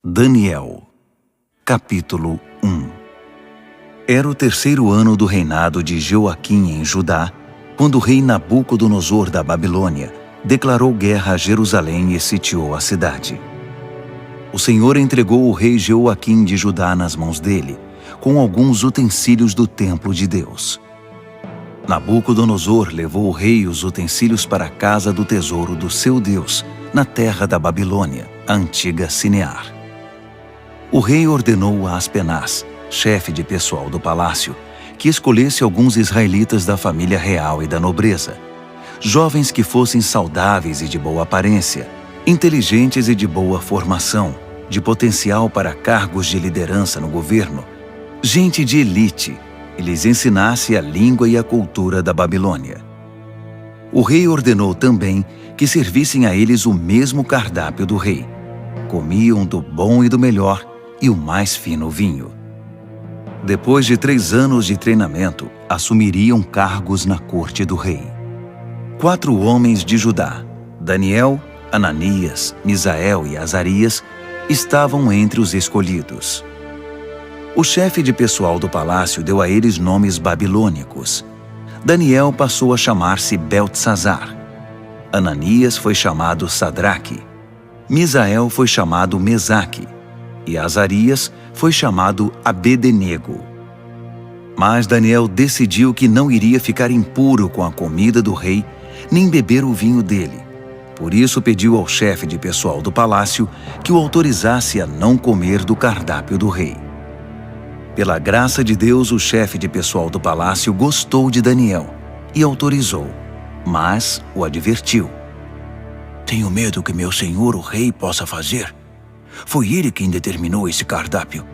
Daniel, capítulo 1. Era o 3º ano do reinado de Joaquim em Judá, quando o rei Nabucodonosor da Babilônia declarou guerra a Jerusalém e sitiou a cidade. O Senhor entregou o rei Joaquim de Judá nas mãos dele, com alguns utensílios do templo de Deus. Nabucodonosor levou o rei e os utensílios para a casa do tesouro do seu Deus, na terra da Babilônia, a antiga Sinear. O rei ordenou a Aspenaz, chefe de pessoal do palácio, que escolhesse alguns israelitas da família real e da nobreza, jovens que fossem saudáveis e de boa aparência, inteligentes e de boa formação, de potencial para cargos de liderança no governo, gente de elite, e lhes ensinasse a língua e a cultura da Babilônia. O rei ordenou também que servissem a eles o mesmo cardápio do rei. Comiam do bom e do melhor e o mais fino vinho. Depois de 3 anos de treinamento, assumiriam cargos na corte do rei. 4 homens de Judá, Daniel, Ananias, Misael e Azarias, estavam entre os escolhidos. O chefe de pessoal do palácio deu a eles nomes babilônicos. Daniel passou a chamar-se Beltesazar. Ananias foi chamado Sadraque. Misael foi chamado Mesaque. E Azarias foi chamado Abed-nego. Mas Daniel decidiu que não iria ficar impuro com a comida do rei, nem beber o vinho dele. Por isso pediu ao chefe de pessoal do palácio que o autorizasse a não comer do cardápio do rei. Pela graça de Deus, o chefe de pessoal do palácio gostou de Daniel e autorizou, mas o advertiu. Tenho medo que meu senhor o rei possa fazer. Foi ele quem determinou esse cardápio.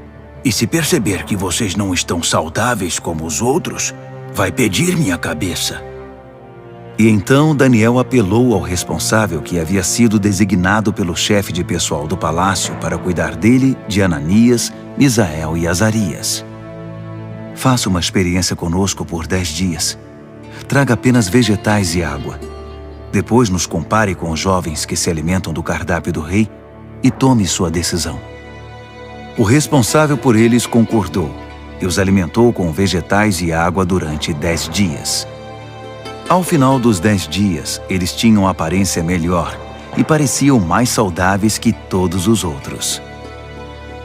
E se perceber que vocês não estão saudáveis como os outros, vai pedir minha cabeça. E então Daniel apelou ao responsável que havia sido designado pelo chefe de pessoal do palácio para cuidar dele, de Ananias, Misael e Azarias. Faça uma experiência conosco por 10 dias. Traga apenas vegetais e água. Depois nos compare com os jovens que se alimentam do cardápio do rei e tome sua decisão. O responsável por eles concordou e os alimentou com vegetais e água durante 10 dias. Ao final dos 10 dias, eles tinham aparência melhor e pareciam mais saudáveis que todos os outros.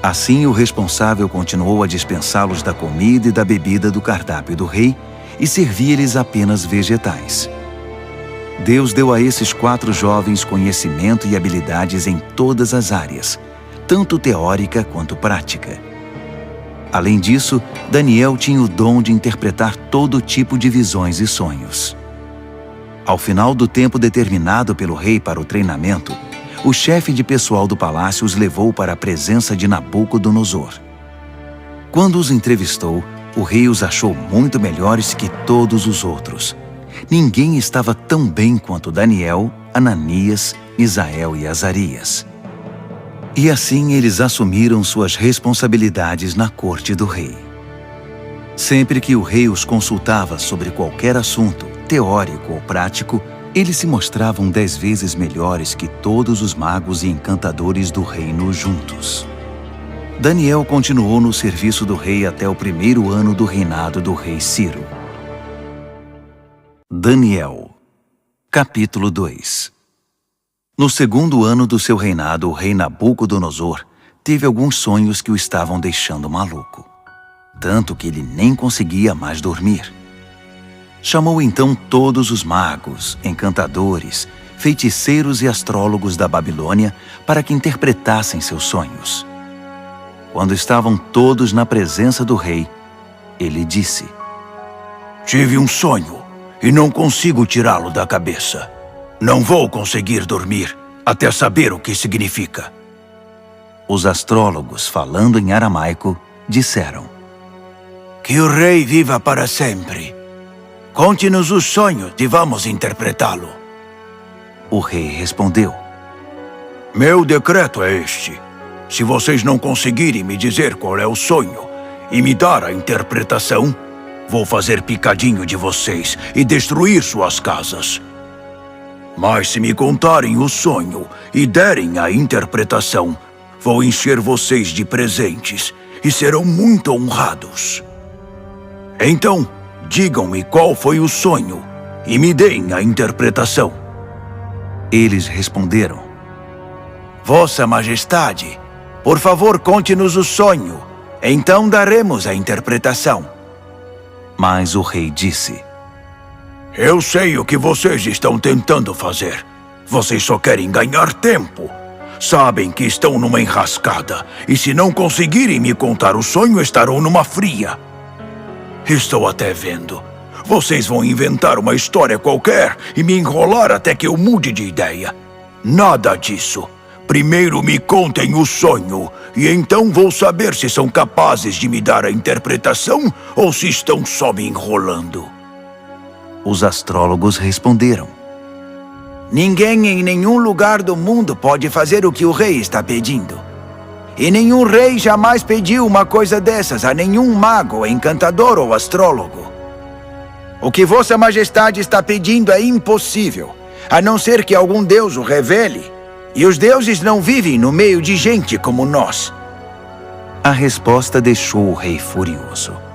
Assim, o responsável continuou a dispensá-los da comida e da bebida do cardápio do rei e servia-lhes apenas vegetais. Deus deu a esses 4 jovens conhecimento e habilidades em todas as áreas, tanto teórica quanto prática. Além disso, Daniel tinha o dom de interpretar todo tipo de visões e sonhos. Ao final do tempo determinado pelo rei para o treinamento, o chefe de pessoal do palácio os levou para a presença de Nabucodonosor. Quando os entrevistou, o rei os achou muito melhores que todos os outros. Ninguém estava tão bem quanto Daniel, Ananias, Misael e Azarias. E assim eles assumiram suas responsabilidades na corte do rei. Sempre que o rei os consultava sobre qualquer assunto, teórico ou prático, eles se mostravam 10 vezes melhores que todos os magos e encantadores do reino juntos. Daniel continuou no serviço do rei até o 1º ano do reinado do rei Ciro. Daniel, capítulo 2. No 2º ano do seu reinado, o rei Nabucodonosor teve alguns sonhos que o estavam deixando maluco, tanto que ele nem conseguia mais dormir. Chamou então todos os magos, encantadores, feiticeiros e astrólogos da Babilônia para que interpretassem seus sonhos. Quando estavam todos na presença do rei, ele disse: Tive um sonho e não consigo tirá-lo da cabeça. Não vou conseguir dormir até saber o que significa. Os astrólogos, falando em aramaico, disseram: Que o rei viva para sempre. Conte-nos os sonhos e vamos interpretá-lo. O rei respondeu: Meu decreto é este. Se vocês não conseguirem me dizer qual é o sonho e me dar a interpretação, vou fazer picadinho de vocês e destruir suas casas. Mas se me contarem o sonho e derem a interpretação, vou encher vocês de presentes e serão muito honrados. Então, digam-me qual foi o sonho e me deem a interpretação. Eles responderam: Vossa Majestade, por favor, conte-nos o sonho. Então daremos a interpretação. Mas o rei disse: Eu sei o que vocês estão tentando fazer. Vocês só querem ganhar tempo. Sabem que estão numa enrascada, e se não conseguirem me contar o sonho, estarão numa fria. Estou até vendo. Vocês vão inventar uma história qualquer e me enrolar até que eu mude de ideia. Nada disso. Primeiro me contem o sonho, e então vou saber se são capazes de me dar a interpretação ou se estão só me enrolando. Os astrólogos responderam: Ninguém em nenhum lugar do mundo pode fazer o que o rei está pedindo. E nenhum rei jamais pediu uma coisa dessas a nenhum mago, encantador ou astrólogo. O que Vossa Majestade está pedindo é impossível, a não ser que algum deus o revele. E os deuses não vivem no meio de gente como nós. A resposta deixou o rei furioso.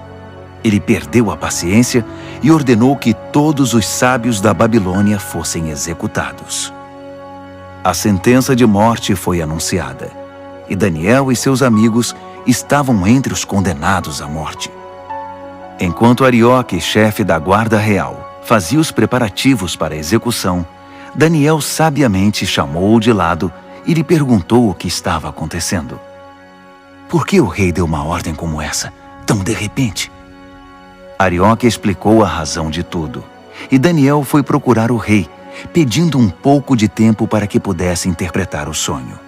Ele perdeu a paciência e ordenou que todos os sábios da Babilônia fossem executados. A sentença de morte foi anunciada, e Daniel e seus amigos estavam entre os condenados à morte. Enquanto Arioque, chefe da guarda real, fazia os preparativos para a execução, Daniel sabiamente chamou-o de lado e lhe perguntou o que estava acontecendo. Por que o rei deu uma ordem como essa, tão de repente? Arioque explicou a razão de tudo, e Daniel foi procurar o rei, pedindo um pouco de tempo para que pudesse interpretar o sonho.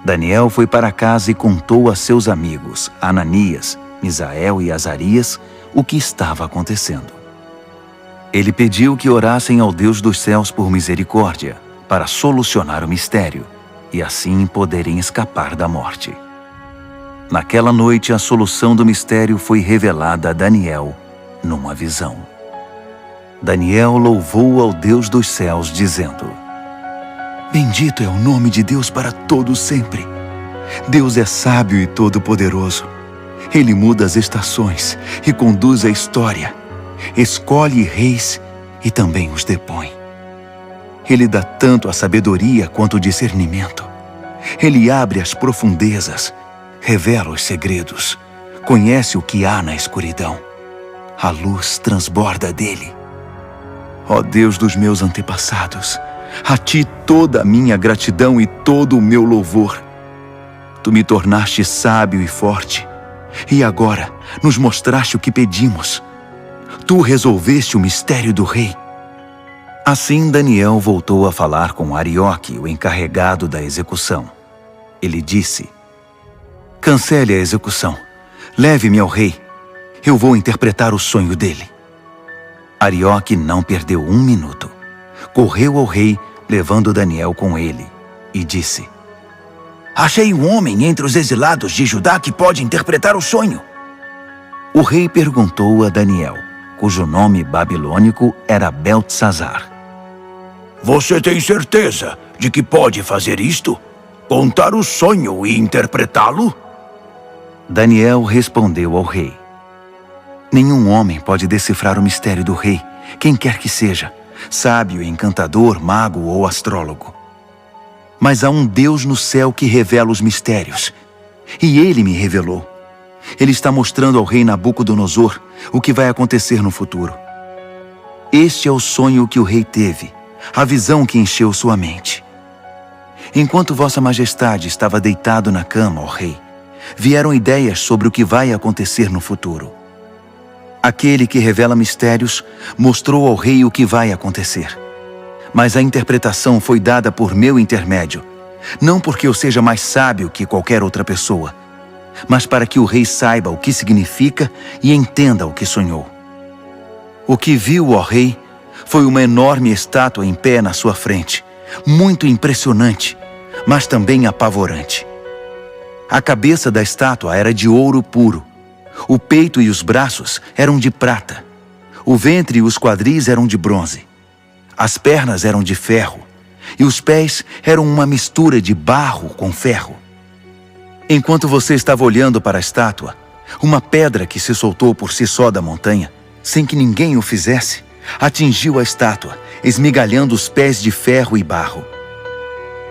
Daniel foi para casa e contou a seus amigos, Ananias, Misael e Azarias, o que estava acontecendo. Ele pediu que orassem ao Deus dos céus por misericórdia, para solucionar o mistério, e assim poderem escapar da morte. Naquela noite, a solução do mistério foi revelada a Daniel numa visão. Daniel louvou ao Deus dos céus, dizendo: Bendito é o nome de Deus para todo sempre. Deus é sábio e todo-poderoso. Ele muda as estações e conduz a história. Escolhe reis e também os depõe. Ele dá tanto a sabedoria quanto o discernimento. Ele abre as profundezas, revela os segredos, conhece o que há na escuridão. A luz transborda dele. Ó Deus dos meus antepassados, a ti toda a minha gratidão e todo o meu louvor. Tu me tornaste sábio e forte, e agora nos mostraste o que pedimos. Tu resolveste o mistério do rei. Assim Daniel voltou a falar com Arioque, o encarregado da execução. Ele disse: Cancele a execução. Leve-me ao rei. Eu vou interpretar o sonho dele. Arioque não perdeu um minuto. Correu ao rei, levando Daniel com ele, e disse: Achei um homem entre os exilados de Judá que pode interpretar o sonho. O rei perguntou a Daniel, cujo nome babilônico era Beltesazar: Você tem certeza de que pode fazer isto? Contar o sonho e interpretá-lo? Daniel respondeu ao rei: Nenhum homem pode decifrar o mistério do rei, quem quer que seja, sábio, encantador, mago ou astrólogo. Mas há um Deus no céu que revela os mistérios, e ele me revelou. Ele está mostrando ao rei Nabucodonosor o que vai acontecer no futuro. Este é o sonho que o rei teve, a visão que encheu sua mente. Enquanto Vossa Majestade estava deitado na cama, ó rei, vieram ideias sobre o que vai acontecer no futuro. Aquele que revela mistérios mostrou ao rei o que vai acontecer. Mas a interpretação foi dada por meu intermédio, não porque eu seja mais sábio que qualquer outra pessoa, mas para que o rei saiba o que significa e entenda o que sonhou. O que viu, ó rei, foi uma enorme estátua em pé na sua frente, muito impressionante, mas também apavorante. A cabeça da estátua era de ouro puro, o peito e os braços eram de prata, o ventre e os quadris eram de bronze, as pernas eram de ferro, e os pés eram uma mistura de barro com ferro. Enquanto você estava olhando para a estátua, uma pedra que se soltou por si só da montanha, sem que ninguém o fizesse, atingiu a estátua, esmigalhando os pés de ferro e barro.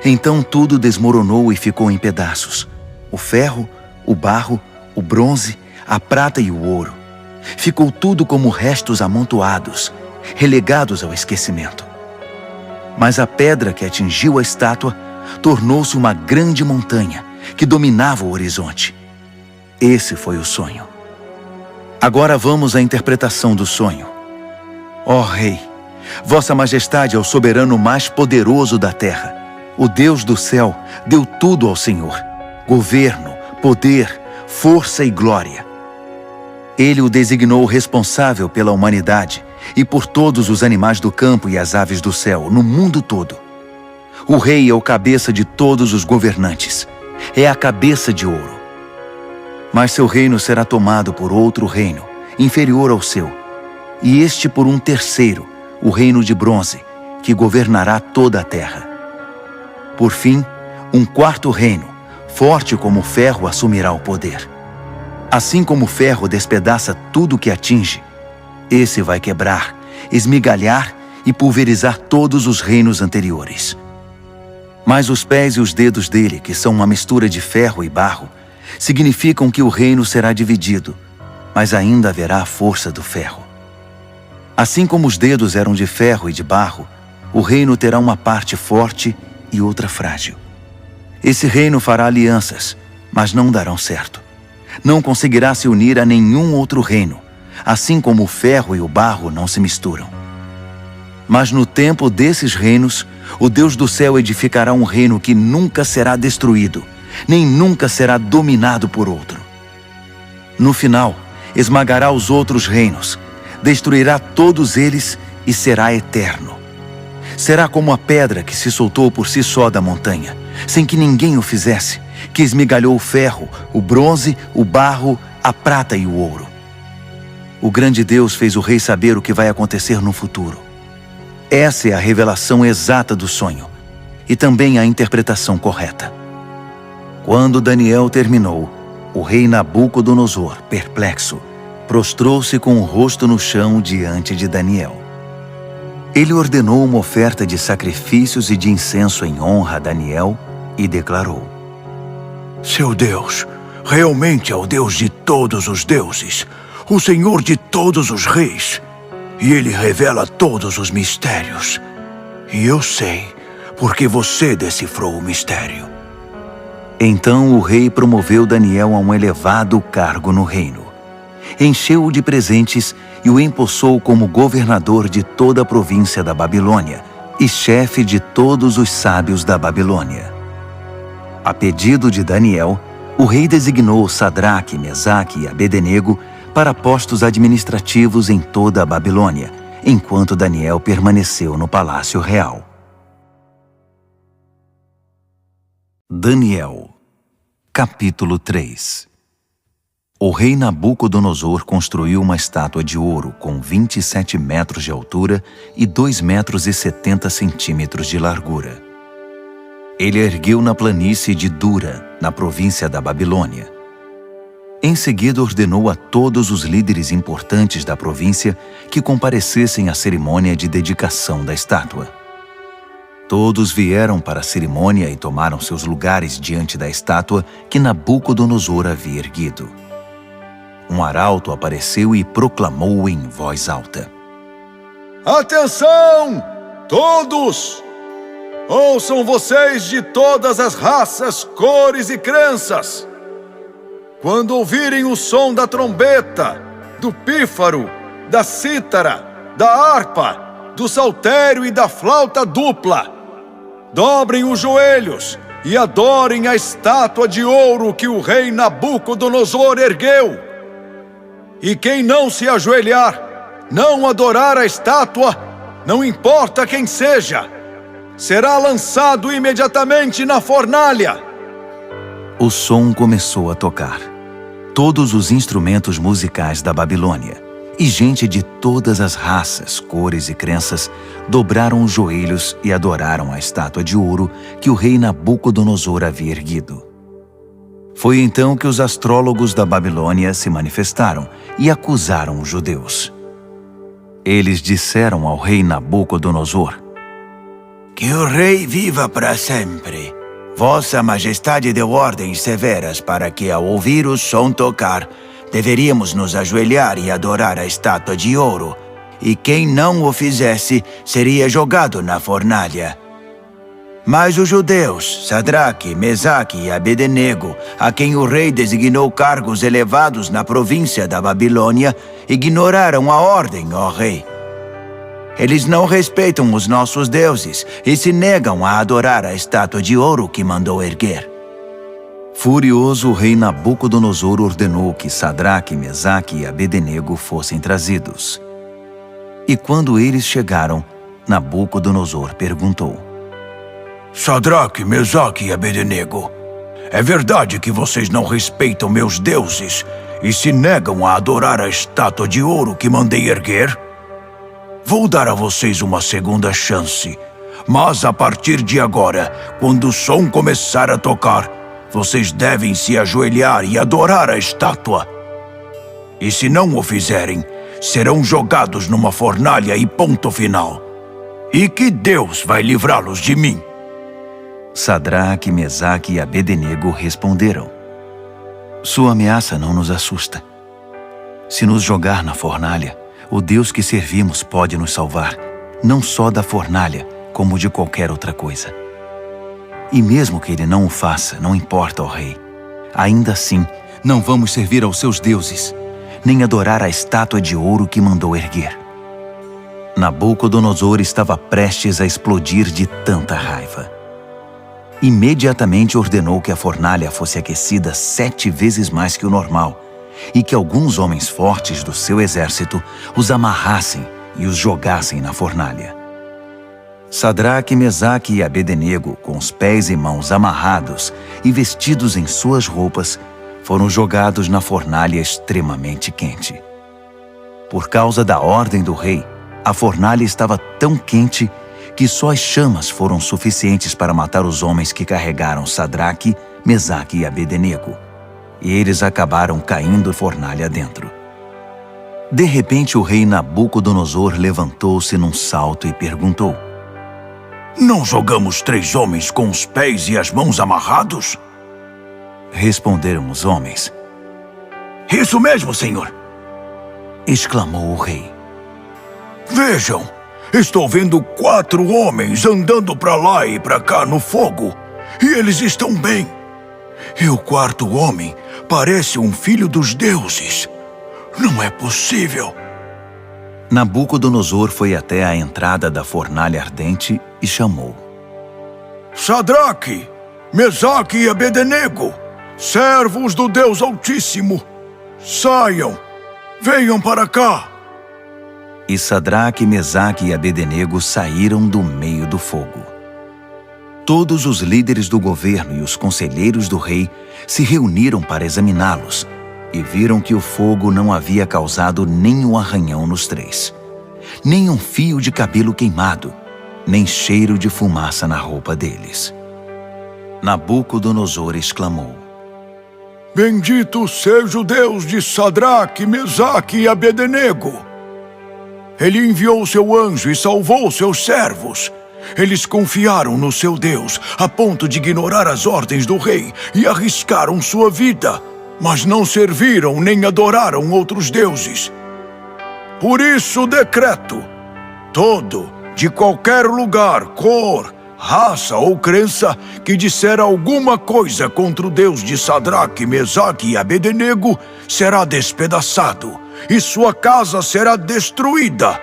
Então tudo desmoronou e ficou em pedaços. O ferro, o barro, o bronze, a prata e o ouro. Ficou tudo como restos amontoados, relegados ao esquecimento. Mas a pedra que atingiu a estátua tornou-se uma grande montanha que dominava o horizonte. Esse foi o sonho. Agora vamos à interpretação do sonho. Ó Rei, Vossa Majestade é o soberano mais poderoso da terra. O Deus do céu deu tudo ao Senhor: governo, poder, força e glória. Ele o designou responsável pela humanidade e por todos os animais do campo e as aves do céu, no mundo todo. O rei é o cabeça de todos os governantes. É a cabeça de ouro. Mas seu reino será tomado por outro reino, inferior ao seu, e este por um terceiro, o reino de bronze, que governará toda a terra. Por fim, um quarto reino, forte como o ferro, assumirá o poder. Assim como o ferro despedaça tudo que atinge, esse vai quebrar, esmigalhar e pulverizar todos os reinos anteriores. Mas os pés e os dedos dele, que são uma mistura de ferro e barro, significam que o reino será dividido, mas ainda haverá a força do ferro. Assim como os dedos eram de ferro e de barro, o reino terá uma parte forte e outra frágil. Esse reino fará alianças, mas não darão certo. Não conseguirá se unir a nenhum outro reino, assim como o ferro e o barro não se misturam. Mas no tempo desses reinos, o Deus do céu edificará um reino que nunca será destruído, nem nunca será dominado por outro. No final, esmagará os outros reinos, destruirá todos eles e será eterno. Será como a pedra que se soltou por si só da montanha, sem que ninguém o fizesse, que esmigalhou o ferro, o bronze, o barro, a prata e o ouro. O grande Deus fez o rei saber o que vai acontecer no futuro. Essa é a revelação exata do sonho, e também a interpretação correta. Quando Daniel terminou, o rei Nabucodonosor, perplexo, prostrou-se com o rosto no chão diante de Daniel. Ele ordenou uma oferta de sacrifícios e de incenso em honra a Daniel e declarou: Seu Deus realmente é o Deus de todos os deuses, o Senhor de todos os reis, e Ele revela todos os mistérios. E eu sei, porque você decifrou o mistério. Então o rei promoveu Daniel a um elevado cargo no reino. Encheu-o de presentes e o empossou como governador de toda a província da Babilônia e chefe de todos os sábios da Babilônia. A pedido de Daniel, o rei designou Sadraque, Mesaque e Abednego para postos administrativos em toda a Babilônia, enquanto Daniel permaneceu no palácio real. Daniel, capítulo 3. O rei Nabucodonosor construiu uma estátua de ouro com 27 metros de altura e 2,70 metros de largura. Ele a ergueu na planície de Dura, na província da Babilônia. Em seguida ordenou a todos os líderes importantes da província que comparecessem à cerimônia de dedicação da estátua. Todos vieram para a cerimônia e tomaram seus lugares diante da estátua que Nabucodonosor havia erguido. Um arauto apareceu e proclamou em voz alta: Atenção, todos! Ouçam vocês de todas as raças, cores e crenças! Quando ouvirem o som da trombeta, do pífaro, da cítara, da harpa, do saltério e da flauta dupla, dobrem os joelhos e adorem a estátua de ouro que o rei Nabucodonosor ergueu. E quem não se ajoelhar, não adorar a estátua, não importa quem seja, será lançado imediatamente na fornalha. O som começou a tocar. Todos os instrumentos musicais da Babilônia e gente de todas as raças, cores e crenças dobraram os joelhos e adoraram a estátua de ouro que o rei Nabucodonosor havia erguido. Foi então que os astrólogos da Babilônia se manifestaram e acusaram os judeus. Eles disseram ao rei Nabucodonosor: Que o rei viva para sempre. Vossa Majestade deu ordens severas para que, ao ouvir o som tocar, deveríamos nos ajoelhar e adorar a estátua de ouro, e quem não o fizesse seria jogado na fornalha. Mas os judeus, Sadraque, Mesaque e Abednego, a quem o rei designou cargos elevados na província da Babilônia, ignoraram a ordem, ó rei. Eles não respeitam os nossos deuses e se negam a adorar a estátua de ouro que mandou erguer. Furioso, o rei Nabucodonosor ordenou que Sadraque, Mesaque e Abednego fossem trazidos. E quando eles chegaram, Nabucodonosor perguntou: Sadraque, Mesaque e Abednego, é verdade que vocês não respeitam meus deuses e se negam a adorar a estátua de ouro que mandei erguer? Vou dar a vocês uma segunda chance, mas a partir de agora, quando o som começar a tocar, vocês devem se ajoelhar e adorar a estátua. E se não o fizerem, serão jogados numa fornalha e ponto final. E que Deus vai livrá-los de mim? Sadraque, Mesaque e Abednego responderam: Sua ameaça não nos assusta. Se nos jogar na fornalha, o Deus que servimos pode nos salvar, não só da fornalha, como de qualquer outra coisa. E mesmo que ele não o faça, não importa, ó rei. Ainda assim, não vamos servir aos seus deuses, nem adorar a estátua de ouro que mandou erguer. Nabucodonosor estava prestes a explodir de tanta raiva. Imediatamente ordenou que a fornalha fosse aquecida 7 vezes mais que o normal, e que alguns homens fortes do seu exército os amarrassem e os jogassem na fornalha. Sadraque, Mesaque e Abednego, com os pés e mãos amarrados e vestidos em suas roupas, foram jogados na fornalha extremamente quente. Por causa da ordem do rei, a fornalha estava tão quente que só as chamas foram suficientes para matar os homens que carregaram Sadraque, Mesaque e Abednego. E eles acabaram caindo fornalha dentro. De repente, o rei Nabucodonosor levantou-se num salto e perguntou: Não jogamos 3 homens com os pés e as mãos amarrados? Responderam os homens. Isso mesmo, senhor! Exclamou o rei. Vejam, estou vendo 4 homens andando para lá e para cá no fogo, e eles estão bem. E o 4º homem parece um filho dos deuses. Não é possível. Nabucodonosor foi até a entrada da fornalha ardente e chamou: Sadraque, Mesaque e Abednego, servos do Deus Altíssimo, saiam, venham para cá. E Sadraque, Mesaque e Abednego saíram do meio do fogo. Todos os líderes do governo e os conselheiros do rei se reuniram para examiná-los e viram que o fogo não havia causado nenhum arranhão nos 3, nem um fio de cabelo queimado, nem cheiro de fumaça na roupa deles. Nabucodonosor exclamou: Bendito seja o Deus de Sadraque, Mesaque e Abednego! Ele enviou seu anjo e salvou seus servos. Eles confiaram no seu Deus a ponto de ignorar as ordens do rei e arriscaram sua vida, mas não serviram nem adoraram outros deuses. Por isso decreto: todo, de qualquer lugar, cor, raça ou crença, que disser alguma coisa contra o Deus de Sadraque, Mesaque e Abednego, será despedaçado, e sua casa será destruída.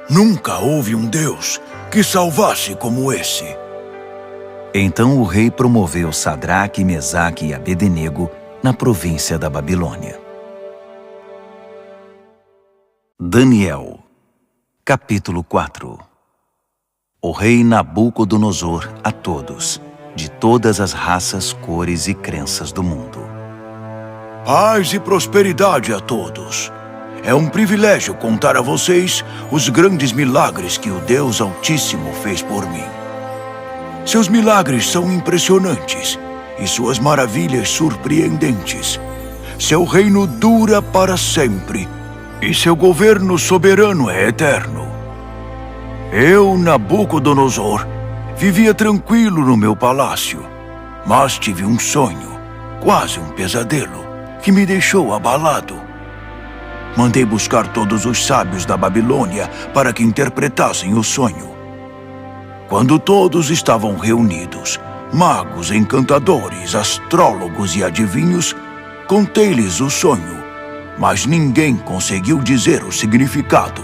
Nunca houve um Deus que salvasse como esse. Então o rei promoveu Sadraque, Mesaque e Abednego na província da Babilônia. Daniel, capítulo 4. O rei Nabucodonosor a todos, de todas as raças, cores e crenças do mundo. Paz e prosperidade a todos. É um privilégio contar a vocês os grandes milagres que o Deus Altíssimo fez por mim. Seus milagres são impressionantes, e suas maravilhas surpreendentes. Seu reino dura para sempre e seu governo soberano é eterno. Eu, Nabucodonosor, vivia tranquilo no meu palácio, mas tive um sonho, quase um pesadelo, que me deixou abalado. Mandei buscar todos os sábios da Babilônia para que interpretassem o sonho. Quando todos estavam reunidos, magos, encantadores, astrólogos e adivinhos, contei-lhes o sonho, mas ninguém conseguiu dizer o significado.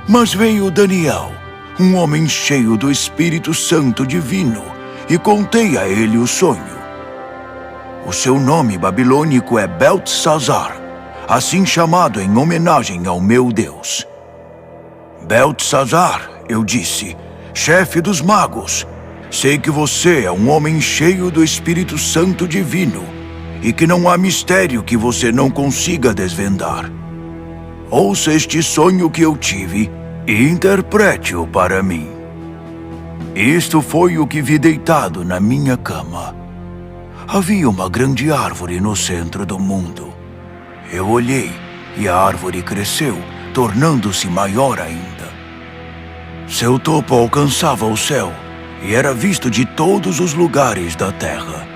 Mas veio Daniel, um homem cheio do Espírito Santo divino, e contei a ele o sonho. O seu nome babilônico é Beltesazar, assim chamado em homenagem ao meu Deus. Beltesazar, eu disse, chefe dos magos, sei que você é um homem cheio do Espírito Santo divino e que não há mistério que você não consiga desvendar. Ouça este sonho que eu tive e interprete-o para mim. Isto foi o que vi deitado na minha cama. Havia uma grande árvore no centro do mundo. Eu olhei e a árvore cresceu, tornando-se maior ainda. Seu topo alcançava o céu e era visto de todos os lugares da terra.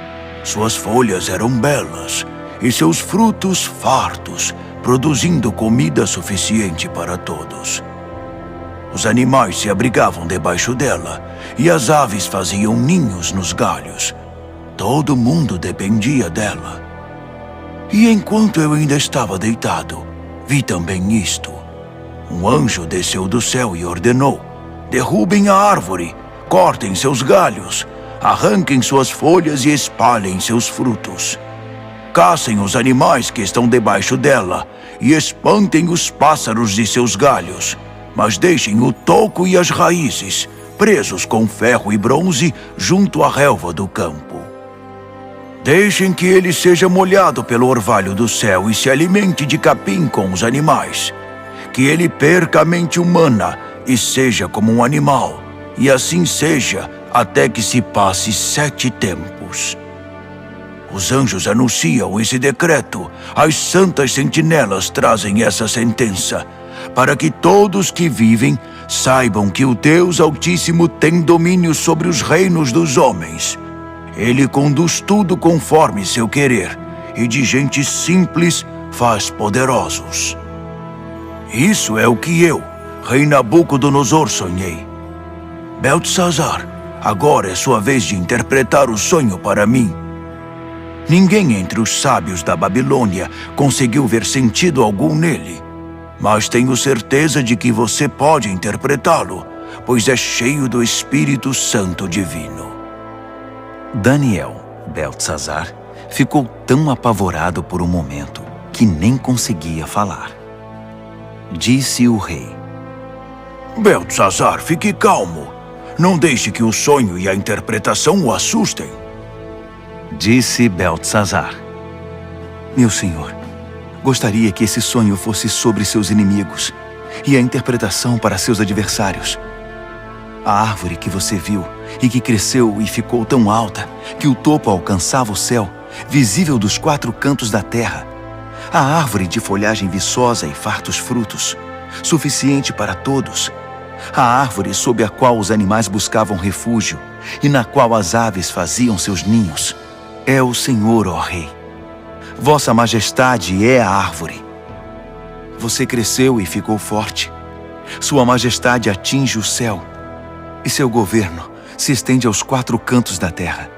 Suas folhas eram belas e seus frutos fartos, produzindo comida suficiente para todos. Os animais se abrigavam debaixo dela e as aves faziam ninhos nos galhos. Todo mundo dependia dela. E enquanto eu ainda estava deitado, vi também isto. Um anjo desceu do céu e ordenou: derrubem a árvore, cortem seus galhos, arranquem suas folhas e espalhem seus frutos. Caçem os animais que estão debaixo dela e espantem os pássaros de seus galhos, mas deixem o toco e as raízes presos com ferro e bronze junto à relva do campo. Deixem que ele seja molhado pelo orvalho do céu e se alimente de capim com os animais. Que ele perca a mente humana e seja como um animal, e assim seja até que se passe 7 tempos. Os anjos anunciam esse decreto, as santas sentinelas trazem essa sentença, para que todos que vivem saibam que o Deus Altíssimo tem domínio sobre os reinos dos homens. Ele conduz tudo conforme seu querer, e de gente simples faz poderosos. Isso é o que eu, rei Nabucodonosor, sonhei. Beltesazar, agora é sua vez de interpretar o sonho para mim. Ninguém entre os sábios da Babilônia conseguiu ver sentido algum nele, mas tenho certeza de que você pode interpretá-lo, pois é cheio do Espírito Santo divino. Daniel, Beltesazar, ficou tão apavorado por um momento que nem conseguia falar. Disse o rei: Beltesazar, fique calmo. Não deixe que o sonho e a interpretação o assustem. Disse Beltesazar: meu senhor, gostaria que esse sonho fosse sobre seus inimigos e a interpretação para seus adversários. A árvore que você viu e que cresceu e ficou tão alta que o topo alcançava o céu, visível dos 4 cantos da terra. A árvore de folhagem viçosa e fartos frutos, suficiente para todos. A árvore sob a qual os animais buscavam refúgio e na qual as aves faziam seus ninhos. É o Senhor, ó Rei. Vossa Majestade é a árvore. Você cresceu e ficou forte. Sua Majestade atinge o céu e seu governo se estende aos 4 cantos da terra.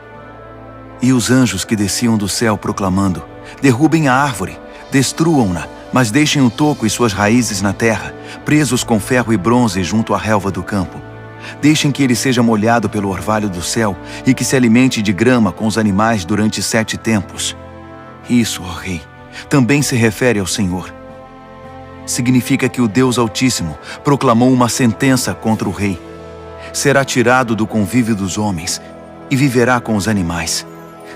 E os anjos que desciam do céu proclamando: derrubem a árvore, destruam-na, mas deixem o toco e suas raízes na terra, presos com ferro e bronze junto à relva do campo. Deixem que ele seja molhado pelo orvalho do céu e que se alimente de grama com os animais durante 7 tempos. Isso, ó Rei, também se refere ao Senhor. Significa que o Deus Altíssimo proclamou uma sentença contra o rei. Será tirado do convívio dos homens e viverá com os animais.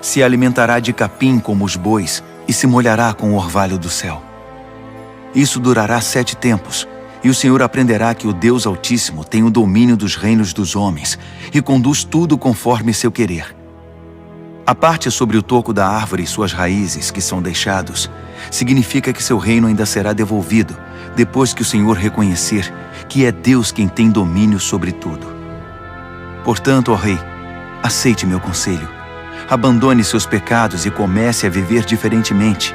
Se alimentará de capim como os bois e se molhará com o orvalho do céu. Isso durará 7 tempos, e o Senhor aprenderá que o Deus Altíssimo tem o domínio dos reinos dos homens e conduz tudo conforme seu querer. A parte sobre o toco da árvore e suas raízes que são deixados, significa que seu reino ainda será devolvido, depois que o Senhor reconhecer que é Deus quem tem domínio sobre tudo. Portanto, ó rei, aceite meu conselho. Abandone seus pecados e comece a viver diferentemente.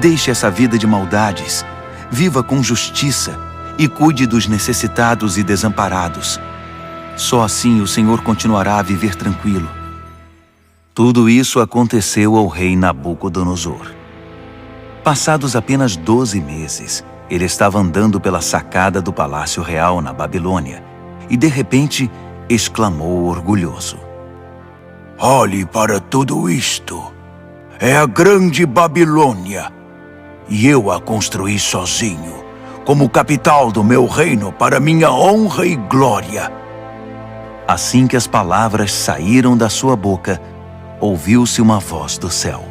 Deixe essa vida de maldades, viva com justiça e cuide dos necessitados e desamparados. Só assim o Senhor continuará a viver tranquilo. Tudo isso aconteceu ao rei Nabucodonosor. Passados apenas 12 meses, ele estava andando pela sacada do Palácio Real na Babilônia e, de repente, exclamou orgulhoso: Olhe para tudo isto. É a grande Babilônia. E eu a construí sozinho, como capital do meu reino para minha honra e glória. Assim que as palavras saíram da sua boca, ouviu-se uma voz do céu: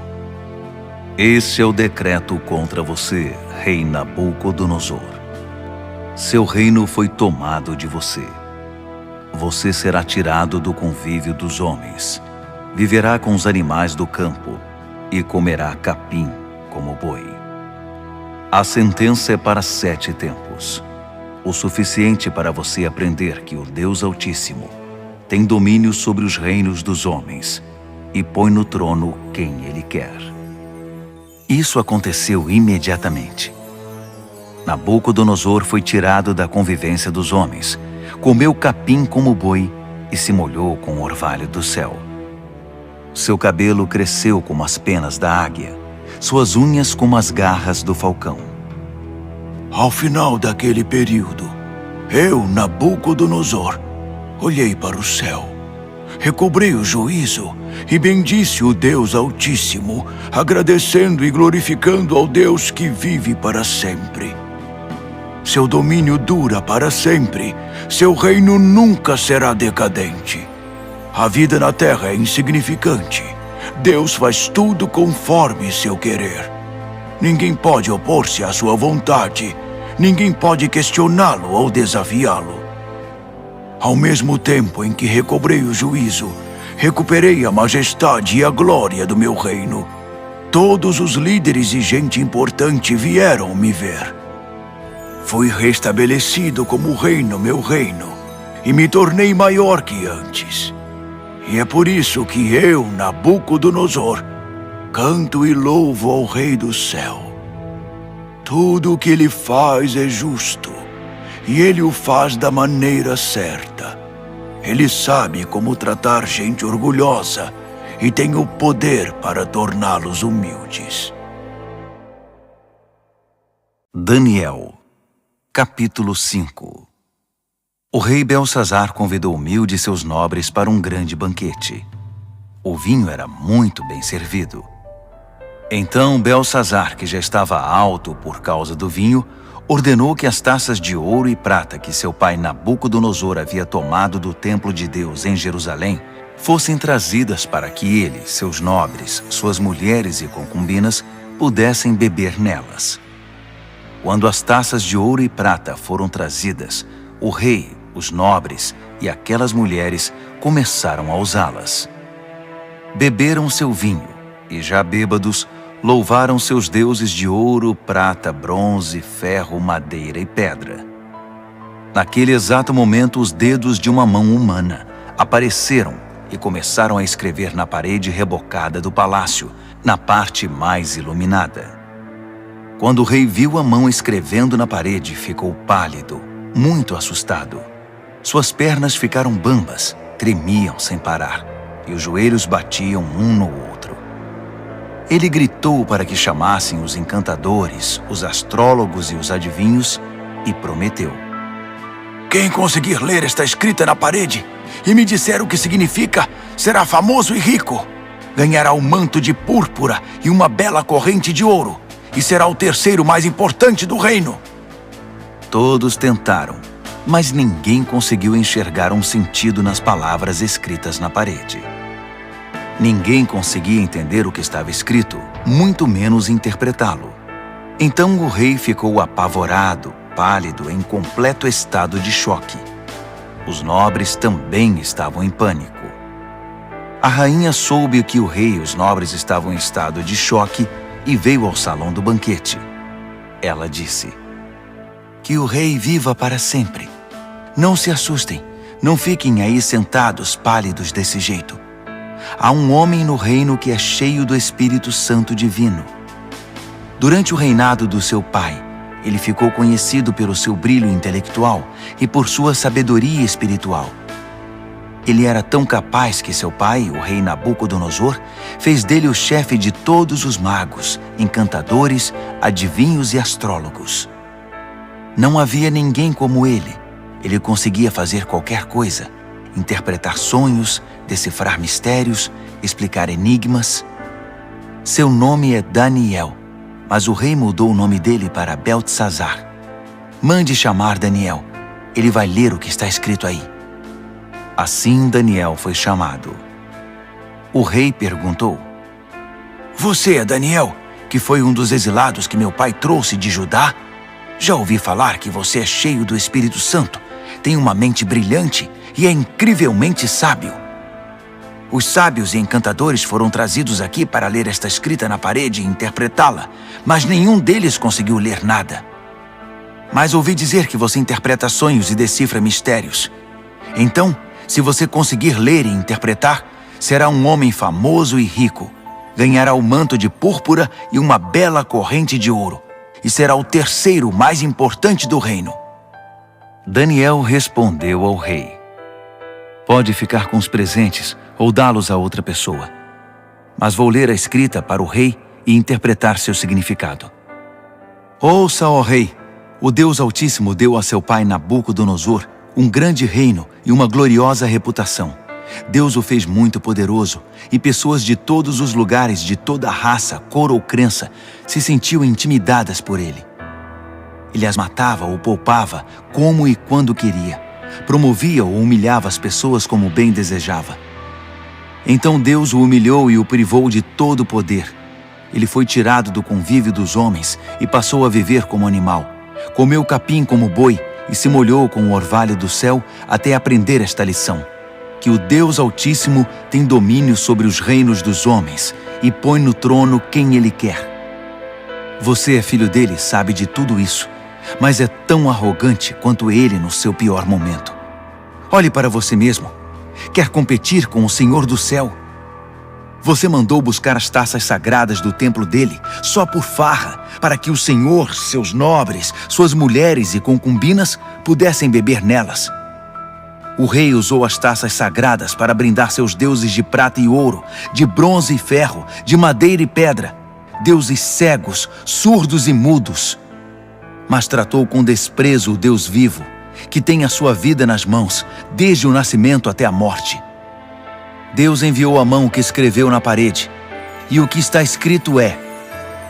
Este é o decreto contra você, rei Nabucodonosor. Seu reino foi tomado de você. Você será tirado do convívio dos homens, viverá com os animais do campo e comerá capim como boi. A sentença é para 7 tempos, o suficiente para você aprender que o Deus Altíssimo tem domínio sobre os reinos dos homens e põe no trono quem Ele quer. Isso aconteceu imediatamente. Nabucodonosor foi tirado da convivência dos homens, comeu capim como boi e se molhou com o orvalho do céu. Seu cabelo cresceu como as penas da águia, suas unhas como as garras do falcão. Ao final daquele período, eu, Nabucodonosor, olhei para o céu, recobrei o juízo e bendisse o Deus Altíssimo, agradecendo e glorificando ao Deus que vive para sempre. Seu domínio dura para sempre, seu reino nunca será decadente. A vida na terra é insignificante. Deus faz tudo conforme seu querer. Ninguém pode opor-se à sua vontade. Ninguém pode questioná-lo ou desafiá-lo. Ao mesmo tempo em que recobrei o juízo, recuperei a majestade e a glória do meu reino. Todos os líderes e gente importante vieram me ver. Fui restabelecido como rei no meu reino e me tornei maior que antes. E é por isso que eu, Nabucodonosor, canto e louvo ao Rei do céu. Tudo o que ele faz é justo, e ele o faz da maneira certa. Ele sabe como tratar gente orgulhosa e tem o poder para torná-los humildes. Daniel, capítulo 5. O rei Belsazar convidou 1000 de seus nobres para um grande banquete. O vinho era muito bem servido. Então Belsazar, que já estava alto por causa do vinho, ordenou que as taças de ouro e prata que seu pai Nabucodonosor havia tomado do templo de Deus em Jerusalém fossem trazidas para que ele, seus nobres, suas mulheres e concubinas pudessem beber nelas. Quando as taças de ouro e prata foram trazidas, o rei, os nobres e aquelas mulheres começaram a usá-las. Beberam seu vinho e, já bêbados, louvaram seus deuses de ouro, prata, bronze, ferro, madeira e pedra. Naquele exato momento, os dedos de uma mão humana apareceram e começaram a escrever na parede rebocada do palácio, na parte mais iluminada. Quando o rei viu a mão escrevendo na parede, ficou pálido, muito assustado. Suas pernas ficaram bambas, tremiam sem parar, e os joelhos batiam um no outro. Ele gritou para que chamassem os encantadores, os astrólogos e os adivinhos, e prometeu: Quem conseguir ler esta escrita na parede e me disser o que significa, será famoso e rico. Ganhará um manto de púrpura e uma bela corrente de ouro, e será o terceiro mais importante do reino. Todos tentaram, mas ninguém conseguiu enxergar um sentido nas palavras escritas na parede. Ninguém conseguia entender o que estava escrito, muito menos interpretá-lo. Então o rei ficou apavorado, pálido, em completo estado de choque. Os nobres também estavam em pânico. A rainha soube que o rei e os nobres estavam em estado de choque e veio ao salão do banquete. Ela disse: "Que o rei viva para sempre. Não se assustem, não fiquem aí sentados pálidos desse jeito. Há um homem no reino que é cheio do Espírito Santo divino. Durante o reinado do seu pai, ele ficou conhecido pelo seu brilho intelectual e por sua sabedoria espiritual. Ele era tão capaz que seu pai, o rei Nabucodonosor, fez dele o chefe de todos os magos, encantadores, adivinhos e astrólogos. Não havia ninguém como ele. Ele conseguia fazer qualquer coisa: interpretar sonhos, decifrar mistérios, explicar enigmas. Seu nome é Daniel, mas o rei mudou o nome dele para Beltesazar. Mande chamar Daniel. Ele vai ler o que está escrito aí." Assim Daniel foi chamado. O rei perguntou: "Você é Daniel, que foi um dos exilados que meu pai trouxe de Judá? Já ouvi falar que você é cheio do Espírito Santo, tem uma mente brilhante e é incrivelmente sábio. Os sábios e encantadores foram trazidos aqui para ler esta escrita na parede e interpretá-la, mas nenhum deles conseguiu ler nada. Mas ouvi dizer que você interpreta sonhos e decifra mistérios. Então, se você conseguir ler e interpretar, será um homem famoso e rico. Ganhará o manto de púrpura e uma bela corrente de ouro, e será o terceiro mais importante do reino." Daniel respondeu ao rei: "Pode ficar com os presentes ou dá-los a outra pessoa. Mas vou ler a escrita para o rei e interpretar seu significado. Ouça, ó rei, o Deus Altíssimo deu a seu pai Nabucodonosor um grande reino e uma gloriosa reputação. Deus o fez muito poderoso, e pessoas de todos os lugares, de toda raça, cor ou crença, se sentiam intimidadas por ele. Ele as matava ou poupava, como e quando queria. Promovia ou humilhava as pessoas como bem desejava. Então Deus o humilhou e o privou de todo o poder. Ele foi tirado do convívio dos homens e passou a viver como animal. Comeu capim como boi e se molhou com o orvalho do céu até aprender esta lição: que o Deus Altíssimo tem domínio sobre os reinos dos homens e põe no trono quem ele quer. Você é filho dele, sabe de tudo isso, mas é tão arrogante quanto ele no seu pior momento. Olhe para você mesmo. Quer competir com o Senhor do céu? Você mandou buscar as taças sagradas do templo dele só por farra, para que o Senhor, seus nobres, suas mulheres e concubinas pudessem beber nelas. O rei usou as taças sagradas para brindar seus deuses de prata e ouro, de bronze e ferro, de madeira e pedra, deuses cegos, surdos e mudos. Mas tratou com desprezo o Deus vivo, que tem a sua vida nas mãos, desde o nascimento até a morte. Deus enviou a mão que escreveu na parede, e o que está escrito é: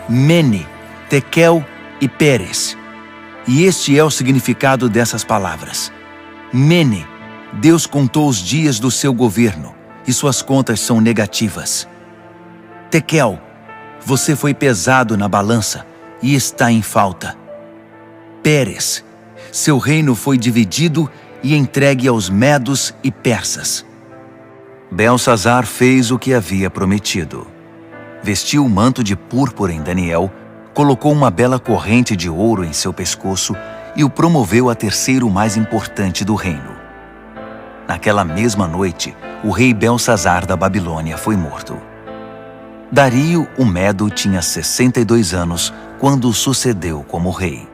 Mene, Tekel e Peres. E este é o significado dessas palavras. Mene, Deus contou os dias do seu governo, e suas contas são negativas. Tekel, você foi pesado na balança e está em falta. Peres, seu reino foi dividido e entregue aos medos e persas. Beltesazar fez o que havia prometido. Vestiu o manto de púrpura em Daniel, colocou uma bela corrente de ouro em seu pescoço e o promoveu a terceiro mais importante do reino. Naquela mesma noite, o rei Beltesazar da Babilônia foi morto. Dario, o Medo, tinha 62 anos quando o sucedeu como rei.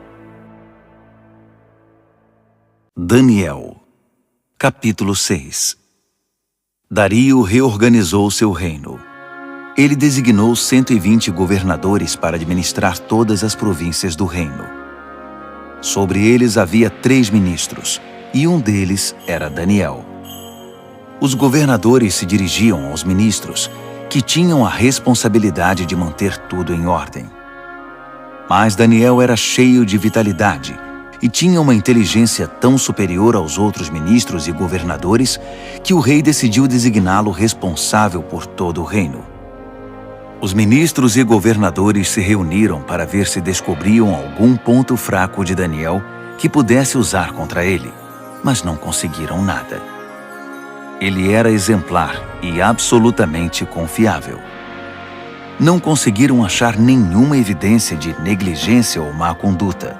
Daniel, capítulo 6. Dario reorganizou seu reino. Ele designou 120 governadores para administrar todas as províncias do reino. Sobre eles havia 3 ministros, e um deles era Daniel. Os governadores se dirigiam aos ministros, que tinham a responsabilidade de manter tudo em ordem. Mas Daniel era cheio de vitalidade e tinha uma inteligência tão superior aos outros ministros e governadores que o rei decidiu designá-lo responsável por todo o reino. Os ministros e governadores se reuniram para ver se descobriam algum ponto fraco de Daniel que pudesse usar contra ele, mas não conseguiram nada. Ele era exemplar e absolutamente confiável. Não conseguiram achar nenhuma evidência de negligência ou má conduta.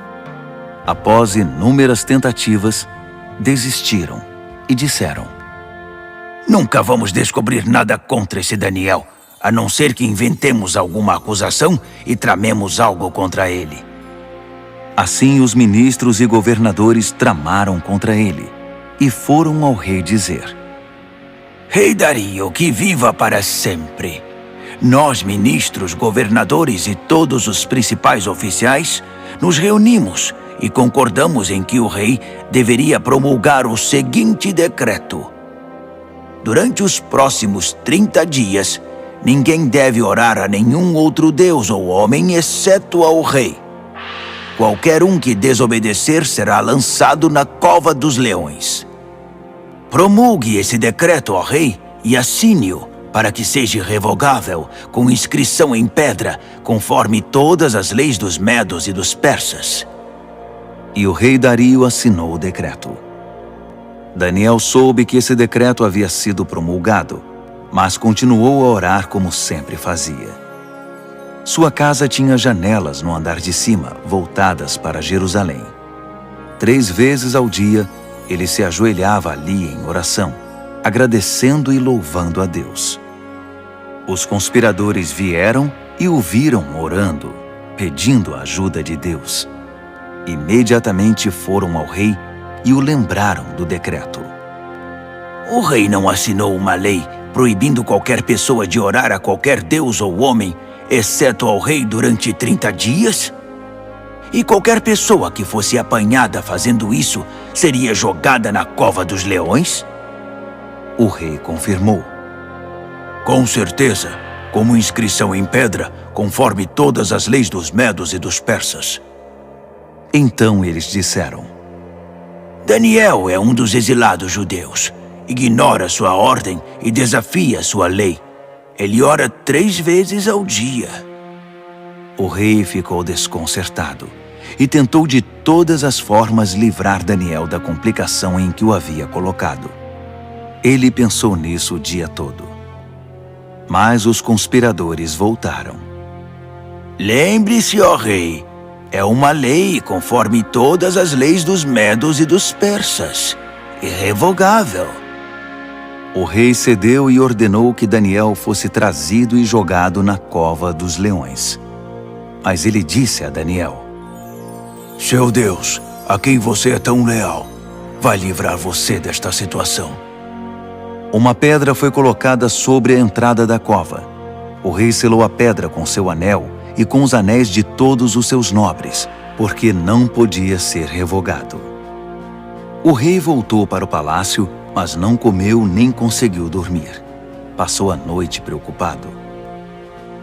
Após inúmeras tentativas, desistiram e disseram: Nunca vamos descobrir nada contra esse Daniel, a não ser que inventemos alguma acusação e tramemos algo contra ele. Assim, os ministros e governadores tramaram contra ele e foram ao rei dizer: Rei Dario, que viva para sempre! Nós, ministros, governadores e todos os principais oficiais, nos reunimos e concordamos em que o rei deveria promulgar o seguinte decreto. Durante os próximos 30 dias, ninguém deve orar a nenhum outro deus ou homem exceto ao rei. Qualquer um que desobedecer será lançado na cova dos leões. Promulgue esse decreto, ó rei, e assine-o, para que seja revogável, com inscrição em pedra, conforme todas as leis dos medos e dos persas. E o rei Dario assinou o decreto. Daniel soube que esse decreto havia sido promulgado, mas continuou a orar como sempre fazia. Sua casa tinha janelas no andar de cima, voltadas para Jerusalém. 3 vezes ao dia, ele se ajoelhava ali em oração, agradecendo e louvando a Deus. Os conspiradores vieram e o viram orando, pedindo a ajuda de Deus. Imediatamente foram ao rei e o lembraram do decreto. O rei não assinou uma lei proibindo qualquer pessoa de orar a qualquer deus ou homem, exceto ao rei durante 30 dias? E qualquer pessoa que fosse apanhada fazendo isso seria jogada na cova dos leões? O rei confirmou. Com certeza, como inscrição em pedra, conforme todas as leis dos medos e dos persas. Então eles disseram: Daniel é um dos exilados judeus. Ignora sua ordem e desafia sua lei. Ele ora 3 vezes ao dia. O rei ficou desconcertado e tentou de todas as formas livrar Daniel da complicação em que o havia colocado. Ele pensou nisso o dia todo. Mas os conspiradores voltaram. Lembre-se, ó rei, é uma lei conforme todas as leis dos medos e dos persas. Irrevogável. O rei cedeu e ordenou que Daniel fosse trazido e jogado na cova dos leões. Mas ele disse a Daniel: Seu Deus, a quem você é tão leal, vai livrar você desta situação. Uma pedra foi colocada sobre a entrada da cova. O rei selou a pedra com seu anel e com os anéis de todos os seus nobres, porque não podia ser revogado. O rei voltou para o palácio, mas não comeu nem conseguiu dormir. Passou a noite preocupado.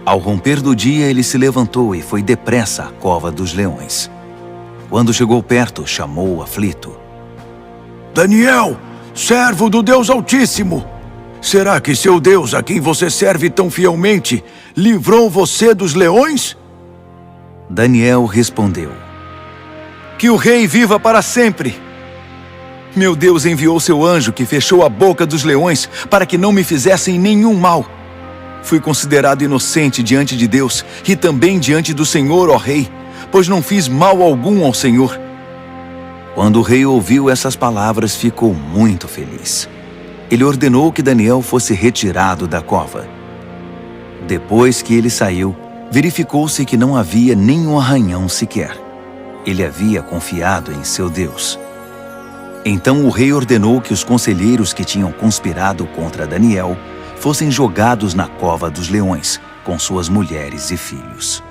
Ao romper do dia, ele se levantou e foi depressa à cova dos leões. Quando chegou perto, chamou o aflito: Daniel, servo do Deus Altíssimo! Será que seu Deus, a quem você serve tão fielmente, livrou você dos leões? Daniel respondeu: Que o rei viva para sempre! Meu Deus enviou seu anjo que fechou a boca dos leões para que não me fizessem nenhum mal. Fui considerado inocente diante de Deus e também diante do Senhor, ó rei, pois não fiz mal algum ao Senhor. Quando o rei ouviu essas palavras, ficou muito feliz. Ele ordenou que Daniel fosse retirado da cova. Depois que ele saiu, verificou-se que não havia nenhum arranhão sequer. Ele havia confiado em seu Deus. Então o rei ordenou que os conselheiros que tinham conspirado contra Daniel fossem jogados na cova dos leões, com suas mulheres e filhos.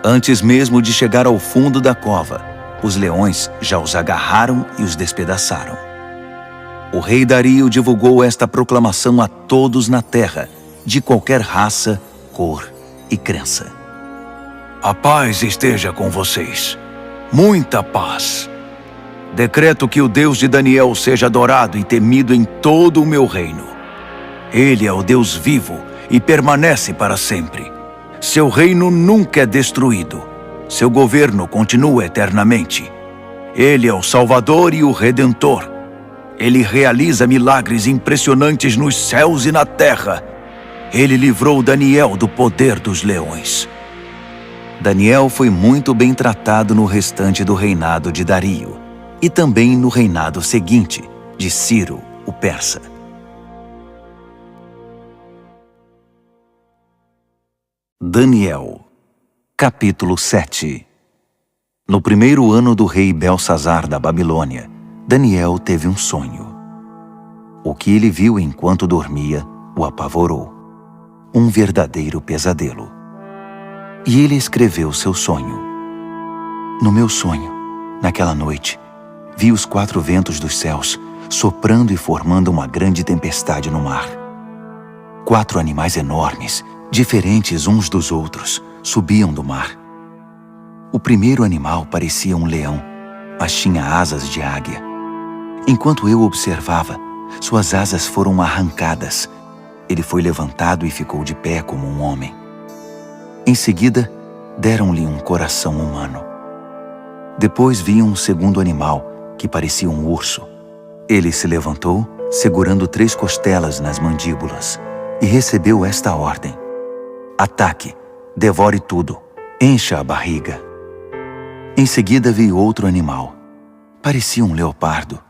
Antes mesmo de chegar ao fundo da cova, os leões já os agarraram e os despedaçaram. O rei Dario divulgou esta proclamação a todos na terra, de qualquer raça, cor e crença. A paz esteja com vocês. Muita paz. Decreto que o Deus de Daniel seja adorado e temido em todo o meu reino. Ele é o Deus vivo e permanece para sempre. Seu reino nunca é destruído. Seu governo continua eternamente. Ele é o Salvador e o Redentor. Ele realiza milagres impressionantes nos céus e na terra. Ele livrou Daniel do poder dos leões. Daniel foi muito bem tratado no restante do reinado de Dario e também no reinado seguinte, de Ciro, o persa. Daniel, capítulo 7. No primeiro ano do rei Belsazar da Babilônia, Daniel teve um sonho. O que ele viu enquanto dormia o apavorou. Um verdadeiro pesadelo. E ele escreveu seu sonho. No meu sonho, naquela noite, vi os 4 ventos dos céus soprando e formando uma grande tempestade no mar. 4 animais enormes, diferentes uns dos outros, subiam do mar. O primeiro animal parecia um leão, mas tinha asas de águia. Enquanto eu observava, suas asas foram arrancadas. Ele foi levantado e ficou de pé como um homem. Em seguida, deram-lhe um coração humano. Depois vi um segundo animal, que parecia um urso. Ele se levantou, segurando 3 costelas nas mandíbulas, e recebeu esta ordem: ataque, devore tudo, encha a barriga. Em seguida vi outro animal. Parecia um leopardo.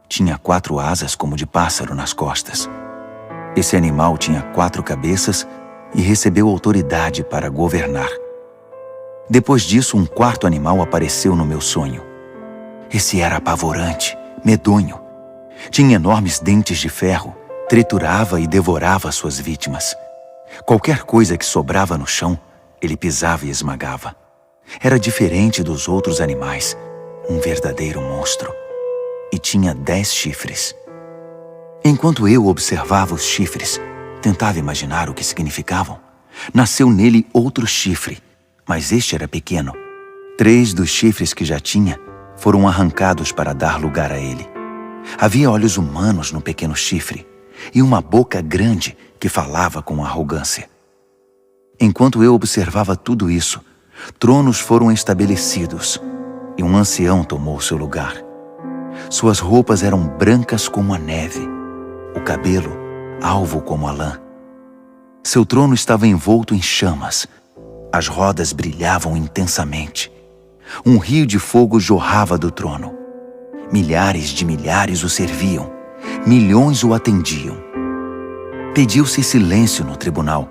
Tinha 4 asas como de pássaro nas costas. Esse animal tinha 4 cabeças e recebeu autoridade para governar. Depois disso, um 4º animal apareceu no meu sonho. Esse era apavorante, medonho. Tinha enormes dentes de ferro, triturava e devorava suas vítimas. Qualquer coisa que sobrava no chão, ele pisava e esmagava. Era diferente dos outros animais, um verdadeiro monstro. E tinha 10 chifres. Enquanto eu observava os chifres, tentava imaginar o que significavam. Nasceu nele outro chifre, mas este era pequeno. 3 dos chifres que já tinha foram arrancados para dar lugar a ele. Havia olhos humanos no pequeno chifre e uma boca grande que falava com arrogância. Enquanto eu observava tudo isso, tronos foram estabelecidos e um ancião tomou seu lugar. Suas roupas eram brancas como a neve, o cabelo alvo como a lã. Seu trono estava envolto em chamas, as rodas brilhavam intensamente. Um rio de fogo jorrava do trono. Milhares de milhares o serviam, milhões o atendiam. Pediu-se silêncio no tribunal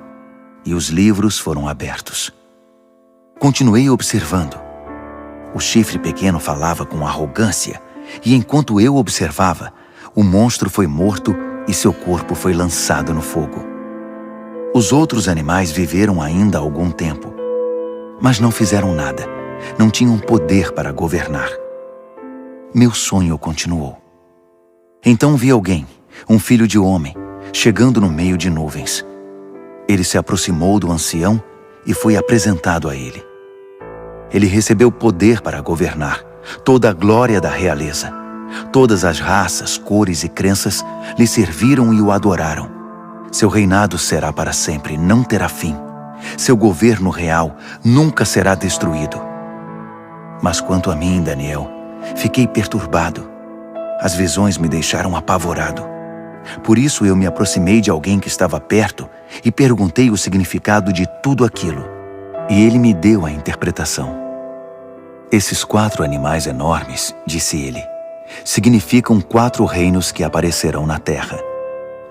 e os livros foram abertos. Continuei observando. O chifre pequeno falava com arrogância e enquanto eu observava, o monstro foi morto e seu corpo foi lançado no fogo. Os outros animais viveram ainda algum tempo, mas não fizeram nada, não tinham poder para governar. Meu sonho continuou. Então vi alguém, um filho de homem, chegando no meio de nuvens. Ele se aproximou do ancião e foi apresentado a ele. Ele recebeu poder para governar, toda a glória da realeza. Todas as raças, cores e crenças lhe serviram e o adoraram. Seu reinado será para sempre, não terá fim. Seu governo real nunca será destruído. Mas quanto a mim, Daniel, fiquei perturbado. As visões me deixaram apavorado. Por isso eu me aproximei de alguém que estava perto e perguntei o significado de tudo aquilo. E ele me deu a interpretação. Esses 4 animais enormes, disse ele, significam 4 reinos que aparecerão na terra.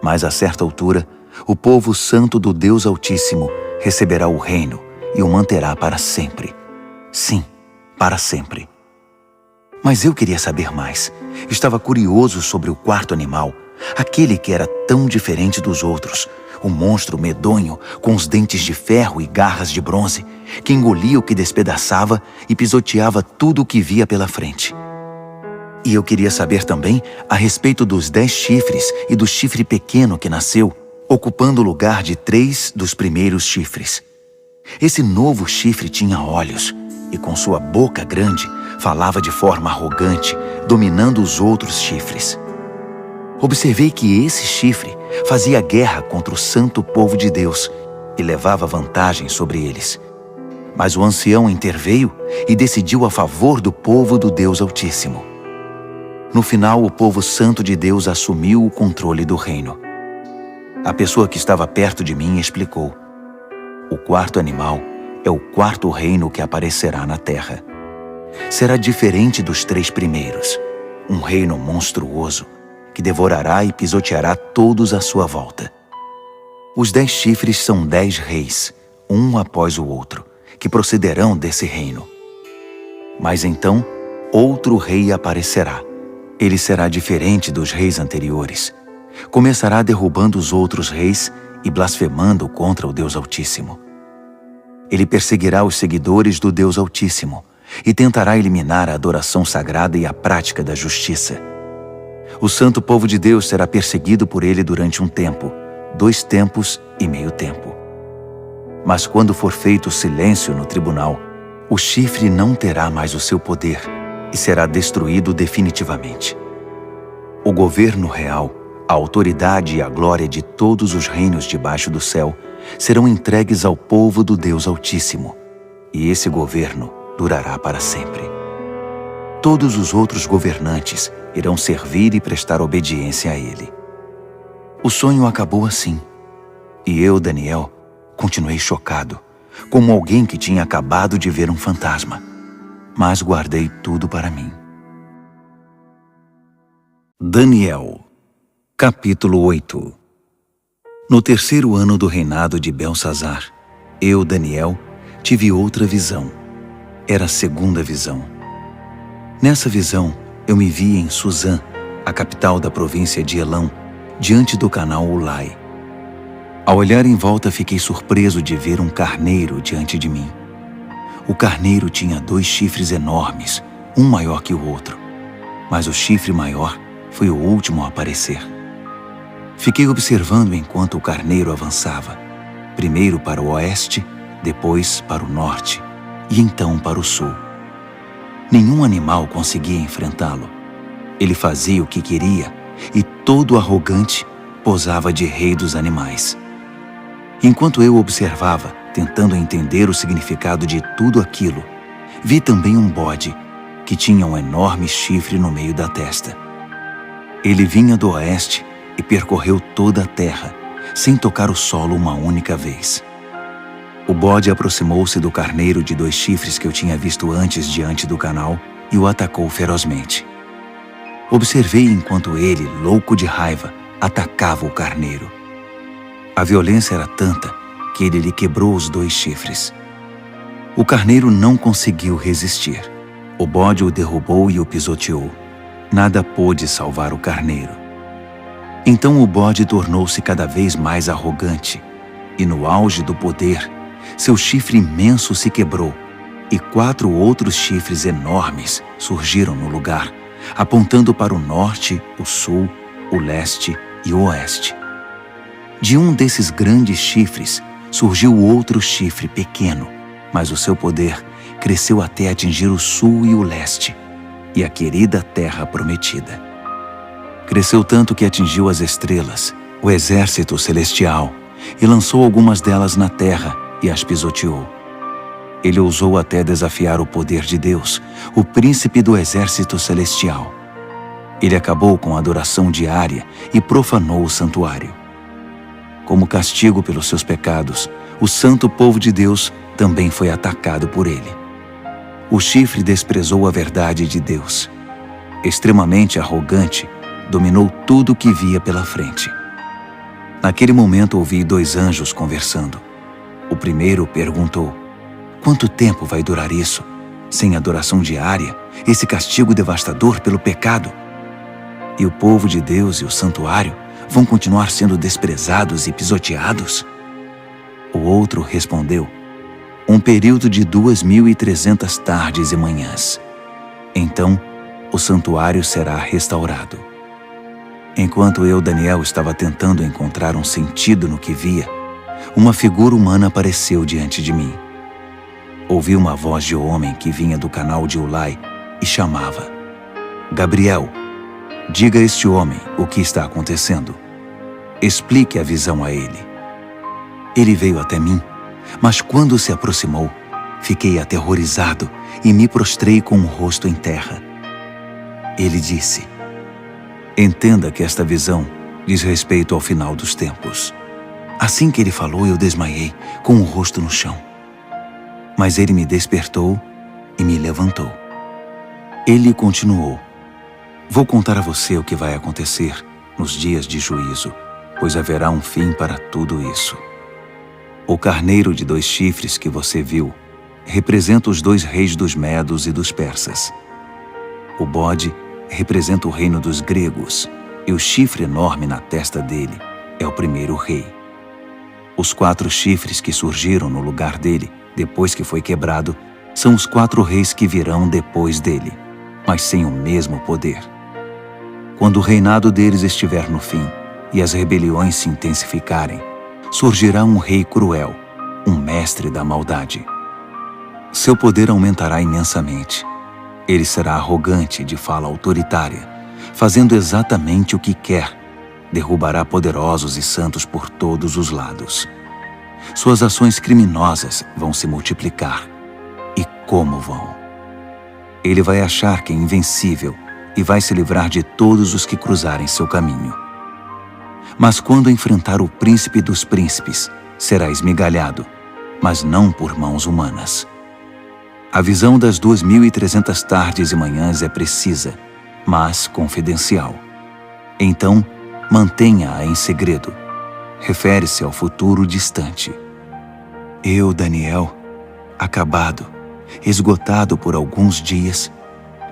Mas a certa altura, o povo santo do Deus Altíssimo receberá o reino e o manterá para sempre. Sim, para sempre. Mas eu queria saber mais. Estava curioso sobre o 4º animal, aquele que era tão diferente dos outros, o monstro medonho com os dentes de ferro e garras de bronze, que engolia o que despedaçava e pisoteava tudo o que via pela frente. E eu queria saber também a respeito dos 10 chifres e do chifre pequeno que nasceu, ocupando o lugar de 3 dos primeiros chifres. Esse novo chifre tinha olhos e com sua boca grande falava de forma arrogante, dominando os outros chifres. Observei que esse chifre fazia guerra contra o santo povo de Deus e levava vantagem sobre eles. Mas o ancião interveio e decidiu a favor do povo do Deus Altíssimo. No final, o povo santo de Deus assumiu o controle do reino. A pessoa que estava perto de mim explicou: o quarto animal é o quarto reino que aparecerá na terra. Será diferente dos 3 primeiros, um reino monstruoso que devorará e pisoteará todos à sua volta. Os 10 chifres são 10 reis, um após o outro, que procederão desse reino. Mas então, outro rei aparecerá. Ele será diferente dos reis anteriores. Começará derrubando os outros reis e blasfemando contra o Deus Altíssimo. Ele perseguirá os seguidores do Deus Altíssimo e tentará eliminar a adoração sagrada e a prática da justiça. O santo povo de Deus será perseguido por ele durante um tempo, 2 tempos e meio tempo. Mas quando for feito silêncio no tribunal, o chifre não terá mais o seu poder e será destruído definitivamente. O governo real, a autoridade e a glória de todos os reinos debaixo do céu serão entregues ao povo do Deus Altíssimo, e esse governo durará para sempre. Todos os outros governantes irão servir e prestar obediência a ele. O sonho acabou assim, e eu, Daniel, continuei chocado, como alguém que tinha acabado de ver um fantasma, mas guardei tudo para mim. Daniel, capítulo 8. No 3º ano do reinado de Belsazar, eu, Daniel, tive outra visão. Era a 2ª visão. Nessa visão, eu me vi em Suzã, a capital da província de Elão, diante do canal Ulai. Ao olhar em volta, fiquei surpreso de ver um carneiro diante de mim. O carneiro tinha 2 chifres enormes, um maior que o outro, mas o chifre maior foi o último a aparecer. Fiquei observando enquanto o carneiro avançava, primeiro para o oeste, depois para o norte e então para o sul. Nenhum animal conseguia enfrentá-lo. Ele fazia o que queria e, todo arrogante, posava de rei dos animais. Enquanto eu observava, tentando entender o significado de tudo aquilo, vi também um bode que tinha um enorme chifre no meio da testa. Ele vinha do oeste e percorreu toda a terra, sem tocar o solo uma única vez. O bode aproximou-se do carneiro de 2 chifres que eu tinha visto antes diante do canal e o atacou ferozmente. Observei enquanto ele, louco de raiva, atacava o carneiro. A violência era tanta que ele lhe quebrou os 2 chifres. O carneiro não conseguiu resistir. O bode o derrubou e o pisoteou. Nada pôde salvar o carneiro. Então o bode tornou-se cada vez mais arrogante, e no auge do poder, seu chifre imenso se quebrou, e 4 outros chifres enormes surgiram no lugar, apontando para o norte, o sul, o leste e o oeste. De um desses grandes chifres surgiu outro chifre pequeno, mas o seu poder cresceu até atingir o sul e o leste, e a querida terra prometida. Cresceu tanto que atingiu as estrelas, o exército celestial, e lançou algumas delas na terra e as pisoteou. Ele ousou até desafiar o poder de Deus, o príncipe do exército celestial. Ele acabou com a adoração diária e profanou o santuário. Como castigo pelos seus pecados, o santo povo de Deus também foi atacado por ele. O chifre desprezou a verdade de Deus. Extremamente arrogante, dominou tudo o que via pela frente. Naquele momento ouvi 2 anjos conversando. O primeiro perguntou: quanto tempo vai durar isso? Sem adoração diária, esse castigo devastador pelo pecado? E o povo de Deus e o santuário vão continuar sendo desprezados e pisoteados? O outro respondeu: um período de 2.300 tardes e manhãs. Então, o santuário será restaurado. Enquanto eu, Daniel, estava tentando encontrar um sentido no que via, uma figura humana apareceu diante de mim. Ouvi uma voz de homem que vinha do canal de Ulai e chamava: Gabriel, diga a este homem o que está acontecendo. Explique a visão a ele. Ele veio até mim, mas quando se aproximou, fiquei aterrorizado e me prostrei com o rosto em terra. Ele disse: Entenda que esta visão diz respeito ao final dos tempos. Assim que ele falou, eu desmaiei, com o rosto no chão. Mas ele me despertou e me levantou. Ele continuou: vou contar a você o que vai acontecer nos dias de juízo, pois haverá um fim para tudo isso. O carneiro de 2 chifres que você viu representa os 2 reis dos Medos e dos Persas. O bode representa o reino dos gregos, e o chifre enorme na testa dele é o primeiro rei. Os 4 chifres que surgiram no lugar dele, depois que foi quebrado, são os 4 reis que virão depois dele, mas sem o mesmo poder. Quando o reinado deles estiver no fim e as rebeliões se intensificarem, surgirá um rei cruel, um mestre da maldade. Seu poder aumentará imensamente. Ele será arrogante, de fala autoritária, fazendo exatamente o que quer. Derrubará poderosos e santos por todos os lados. Suas ações criminosas vão se multiplicar. E como vão? Ele vai achar que é invencível e vai se livrar de todos os que cruzarem seu caminho. Mas quando enfrentar o príncipe dos príncipes, será esmigalhado, mas não por mãos humanas. A visão das 2.300 tardes e manhãs é precisa, mas confidencial. Então, mantenha-a em segredo. Refere-se ao futuro distante. Eu, Daniel, acabado, esgotado por alguns dias,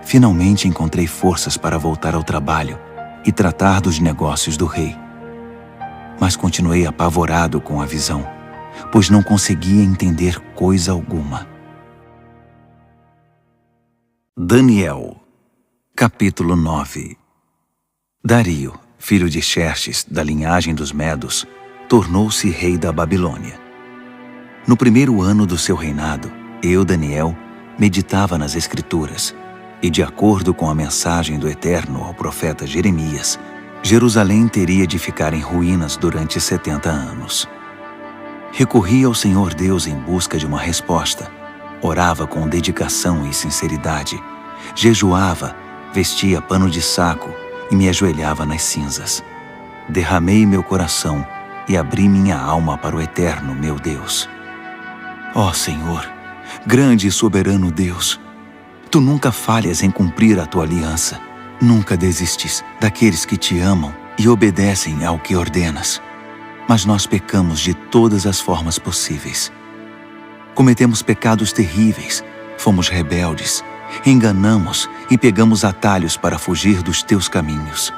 finalmente encontrei forças para voltar ao trabalho e tratar dos negócios do rei. Mas continuei apavorado com a visão, pois não conseguia entender coisa alguma. Daniel, capítulo 9. Dario, filho de Xerxes, da linhagem dos Medos, tornou-se rei da Babilônia. No primeiro ano do seu reinado, eu, Daniel, meditava nas Escrituras, e de acordo com a mensagem do Eterno ao profeta Jeremias, Jerusalém teria de ficar em ruínas durante 70 anos. Recorri ao Senhor Deus em busca de uma resposta, orava com dedicação e sinceridade, jejuava, vestia pano de saco e me ajoelhava nas cinzas. Derramei meu coração e abri minha alma para o Eterno, meu Deus. Ó Senhor, grande e soberano Deus, Tu nunca falhas em cumprir a Tua aliança. Nunca desistes daqueles que Te amam e obedecem ao que ordenas. Mas nós pecamos de todas as formas possíveis. Cometemos pecados terríveis, fomos rebeldes, enganamos e pegamos atalhos para fugir dos Teus caminhos.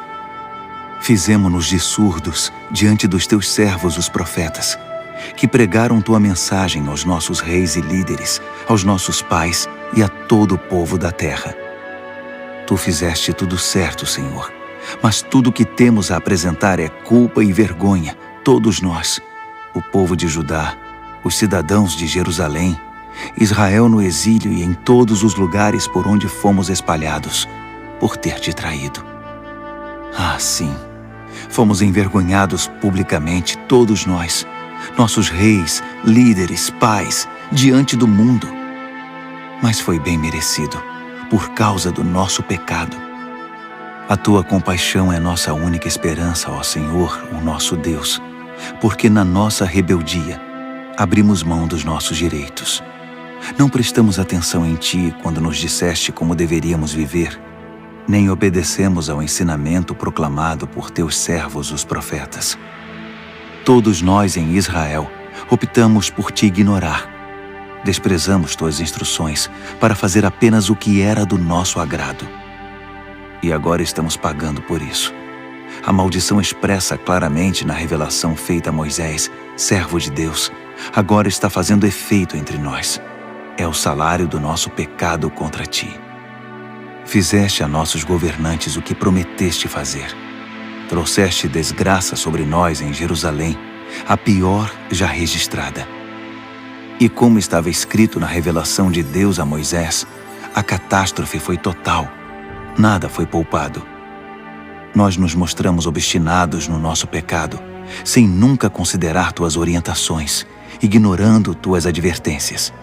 Fizemo-nos de surdos diante dos Teus servos, os profetas, que pregaram Tua mensagem aos nossos reis e líderes, aos nossos pais e a todo o povo da terra. Tu fizeste tudo certo, Senhor, mas tudo que temos a apresentar é culpa e vergonha, todos nós, o povo de Judá, os cidadãos de Jerusalém, Israel no exílio e em todos os lugares por onde fomos espalhados, por ter Te traído. Ah, sim, fomos envergonhados publicamente, todos nós, nossos reis, líderes, pais, diante do mundo. Mas foi bem merecido, por causa do nosso pecado. A Tua compaixão é nossa única esperança, ó Senhor, o nosso Deus, porque na nossa rebeldia abrimos mão dos nossos direitos. Não prestamos atenção em Ti quando nos disseste como deveríamos viver, nem obedecemos ao ensinamento proclamado por Teus servos, os profetas. Todos nós em Israel optamos por Te ignorar. Desprezamos Tuas instruções para fazer apenas o que era do nosso agrado. E agora estamos pagando por isso. A maldição expressa claramente na revelação feita a Moisés, servo de Deus, agora está fazendo efeito entre nós. É o salário do nosso pecado contra Ti. Fizeste a nossos governantes o que prometeste fazer. Trouxeste desgraça sobre nós em Jerusalém, a pior já registrada. E como estava escrito na revelação de Deus a Moisés, a catástrofe foi total. Nada foi poupado. Nós nos mostramos obstinados no nosso pecado, sem nunca considerar Tuas orientações, ignorando Tuas advertências.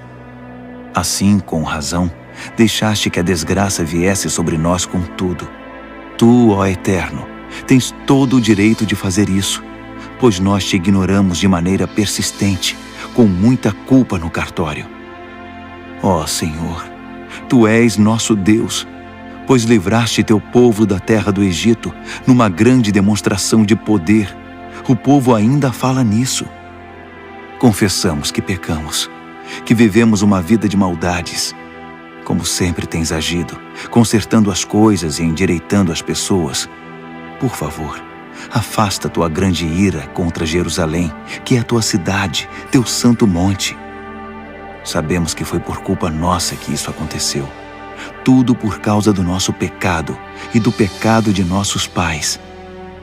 Assim, com razão, deixaste que a desgraça viesse sobre nós com tudo. Tu, ó Eterno, Tens todo o direito de fazer isso, pois nós te ignoramos de maneira persistente, com muita culpa no cartório. Ó Senhor, Tu és nosso Deus, pois livraste Teu povo da terra do Egito numa grande demonstração de poder. O povo ainda fala nisso. Confessamos que pecamos, que vivemos uma vida de maldades. Como sempre tens agido, consertando as coisas e endireitando as pessoas. Por favor, afasta Tua grande ira contra Jerusalém, que é Tua cidade, Teu santo monte. Sabemos que foi por culpa nossa que isso aconteceu. Tudo por causa do nosso pecado e do pecado de nossos pais.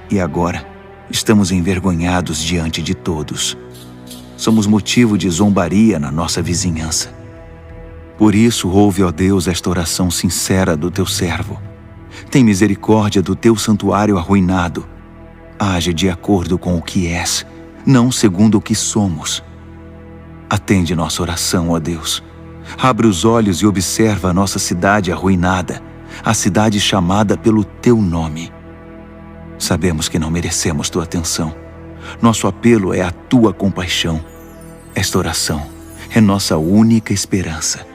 E agora estamos envergonhados diante de todos. Somos motivo de zombaria na nossa vizinhança. Por isso, ouve, ó Deus, esta oração sincera do Teu servo. Tem misericórdia do Teu santuário arruinado. Age de acordo com o que és, não segundo o que somos. Atende nossa oração, ó Deus. Abre os olhos e observa a nossa cidade arruinada, a cidade chamada pelo Teu nome. Sabemos que não merecemos Tua atenção. Nosso apelo é a Tua compaixão. Esta oração é nossa única esperança.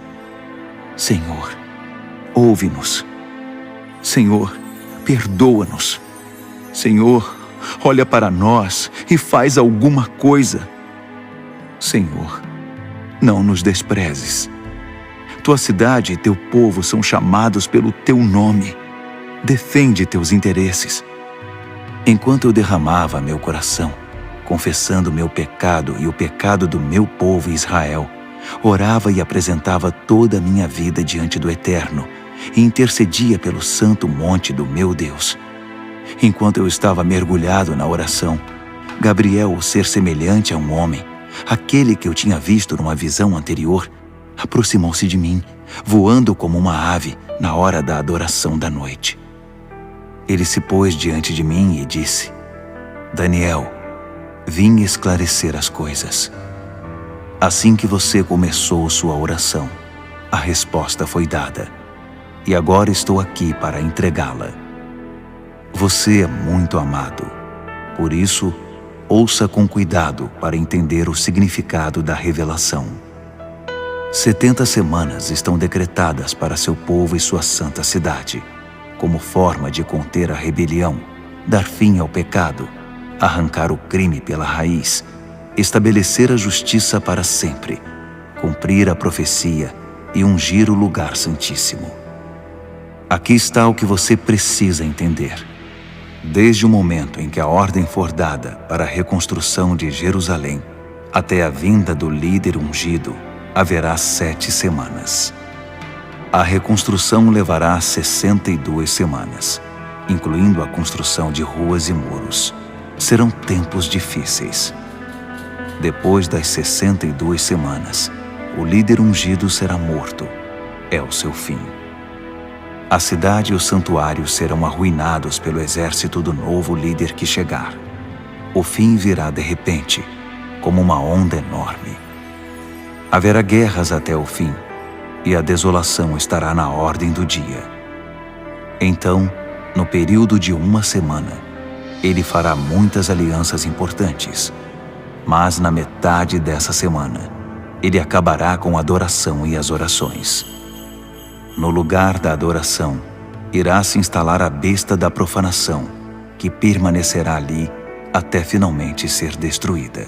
Senhor, ouve-nos. Senhor, perdoa-nos. Senhor, olha para nós e faz alguma coisa. Senhor, não nos desprezes. Tua cidade e Teu povo são chamados pelo Teu nome. Defende Teus interesses. Enquanto eu derramava meu coração, confessando meu pecado e o pecado do meu povo Israel, orava e apresentava toda a minha vida diante do Eterno e intercedia pelo santo monte do meu Deus. Enquanto eu estava mergulhado na oração, Gabriel, o ser semelhante a um homem, aquele que eu tinha visto numa visão anterior, aproximou-se de mim, voando como uma ave na hora da adoração da noite. Ele se pôs diante de mim e disse: Daniel, vim esclarecer as coisas. Assim que você começou sua oração, a resposta foi dada, e agora estou aqui para entregá-la. Você é muito amado, por isso, ouça com cuidado para entender o significado da revelação. 70 semanas estão decretadas para seu povo e sua santa cidade, como forma de conter a rebelião, dar fim ao pecado, arrancar o crime pela raiz, estabelecer a justiça para sempre, cumprir a profecia e ungir o lugar santíssimo. Aqui está o que você precisa entender. Desde o momento em que a ordem for dada para a reconstrução de Jerusalém, até a vinda do líder ungido, haverá 7 semanas. A reconstrução levará 62 semanas, incluindo a construção de ruas e muros. Serão tempos difíceis. Depois das 62 semanas, o líder ungido será morto. É o seu fim. A cidade e o santuário serão arruinados pelo exército do novo líder que chegar. O fim virá de repente, como uma onda enorme. Haverá guerras até o fim, e a desolação estará na ordem do dia. Então, no período de 1 semana, ele fará muitas alianças importantes, mas na metade dessa semana, ele acabará com a adoração e as orações. No lugar da adoração, irá se instalar a besta da profanação, que permanecerá ali até finalmente ser destruída.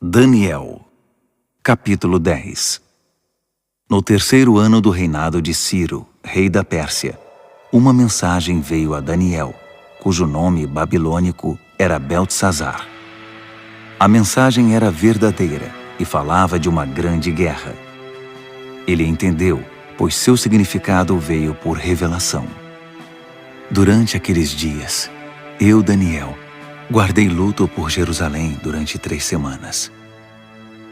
Daniel, capítulo 10. No 3º ano do reinado de Ciro, rei da Pérsia, uma mensagem veio a Daniel, cujo nome babilônico era Beltesazar. A mensagem era verdadeira e falava de uma grande guerra. Ele entendeu, pois seu significado veio por revelação. Durante aqueles dias, eu, Daniel, guardei luto por Jerusalém durante 3 semanas.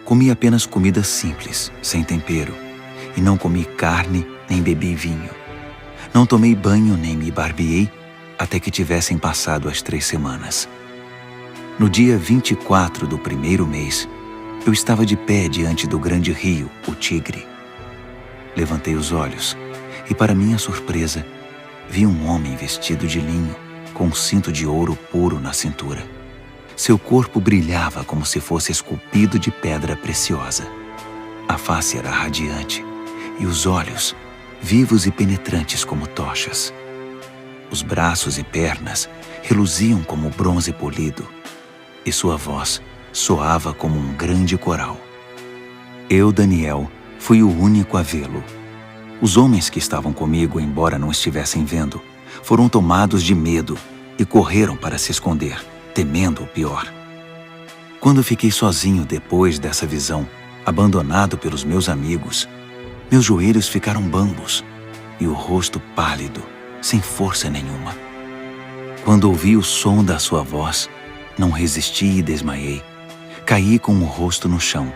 Comi apenas comida simples, sem tempero, e não comi carne nem bebi vinho. Não tomei banho nem me barbeei até que tivessem passado as 3 semanas. No dia 24 do 1º mês, eu estava de pé diante do grande rio, o Tigre. Levantei os olhos e, para minha surpresa, vi um homem vestido de linho, com um cinto de ouro puro na cintura. Seu corpo brilhava como se fosse esculpido de pedra preciosa. A face era radiante e os olhos, vivos e penetrantes como tochas. Os braços e pernas reluziam como bronze polido, e sua voz soava como um grande coral. Eu, Daniel, fui o único a vê-lo. Os homens que estavam comigo, embora não estivessem vendo, foram tomados de medo e correram para se esconder, temendo o pior. Quando fiquei sozinho depois dessa visão, abandonado pelos meus amigos, meus joelhos ficaram bambos e o rosto pálido, sem força nenhuma. Quando ouvi o som da sua voz, não resisti e desmaiei. Caí com o rosto no chão.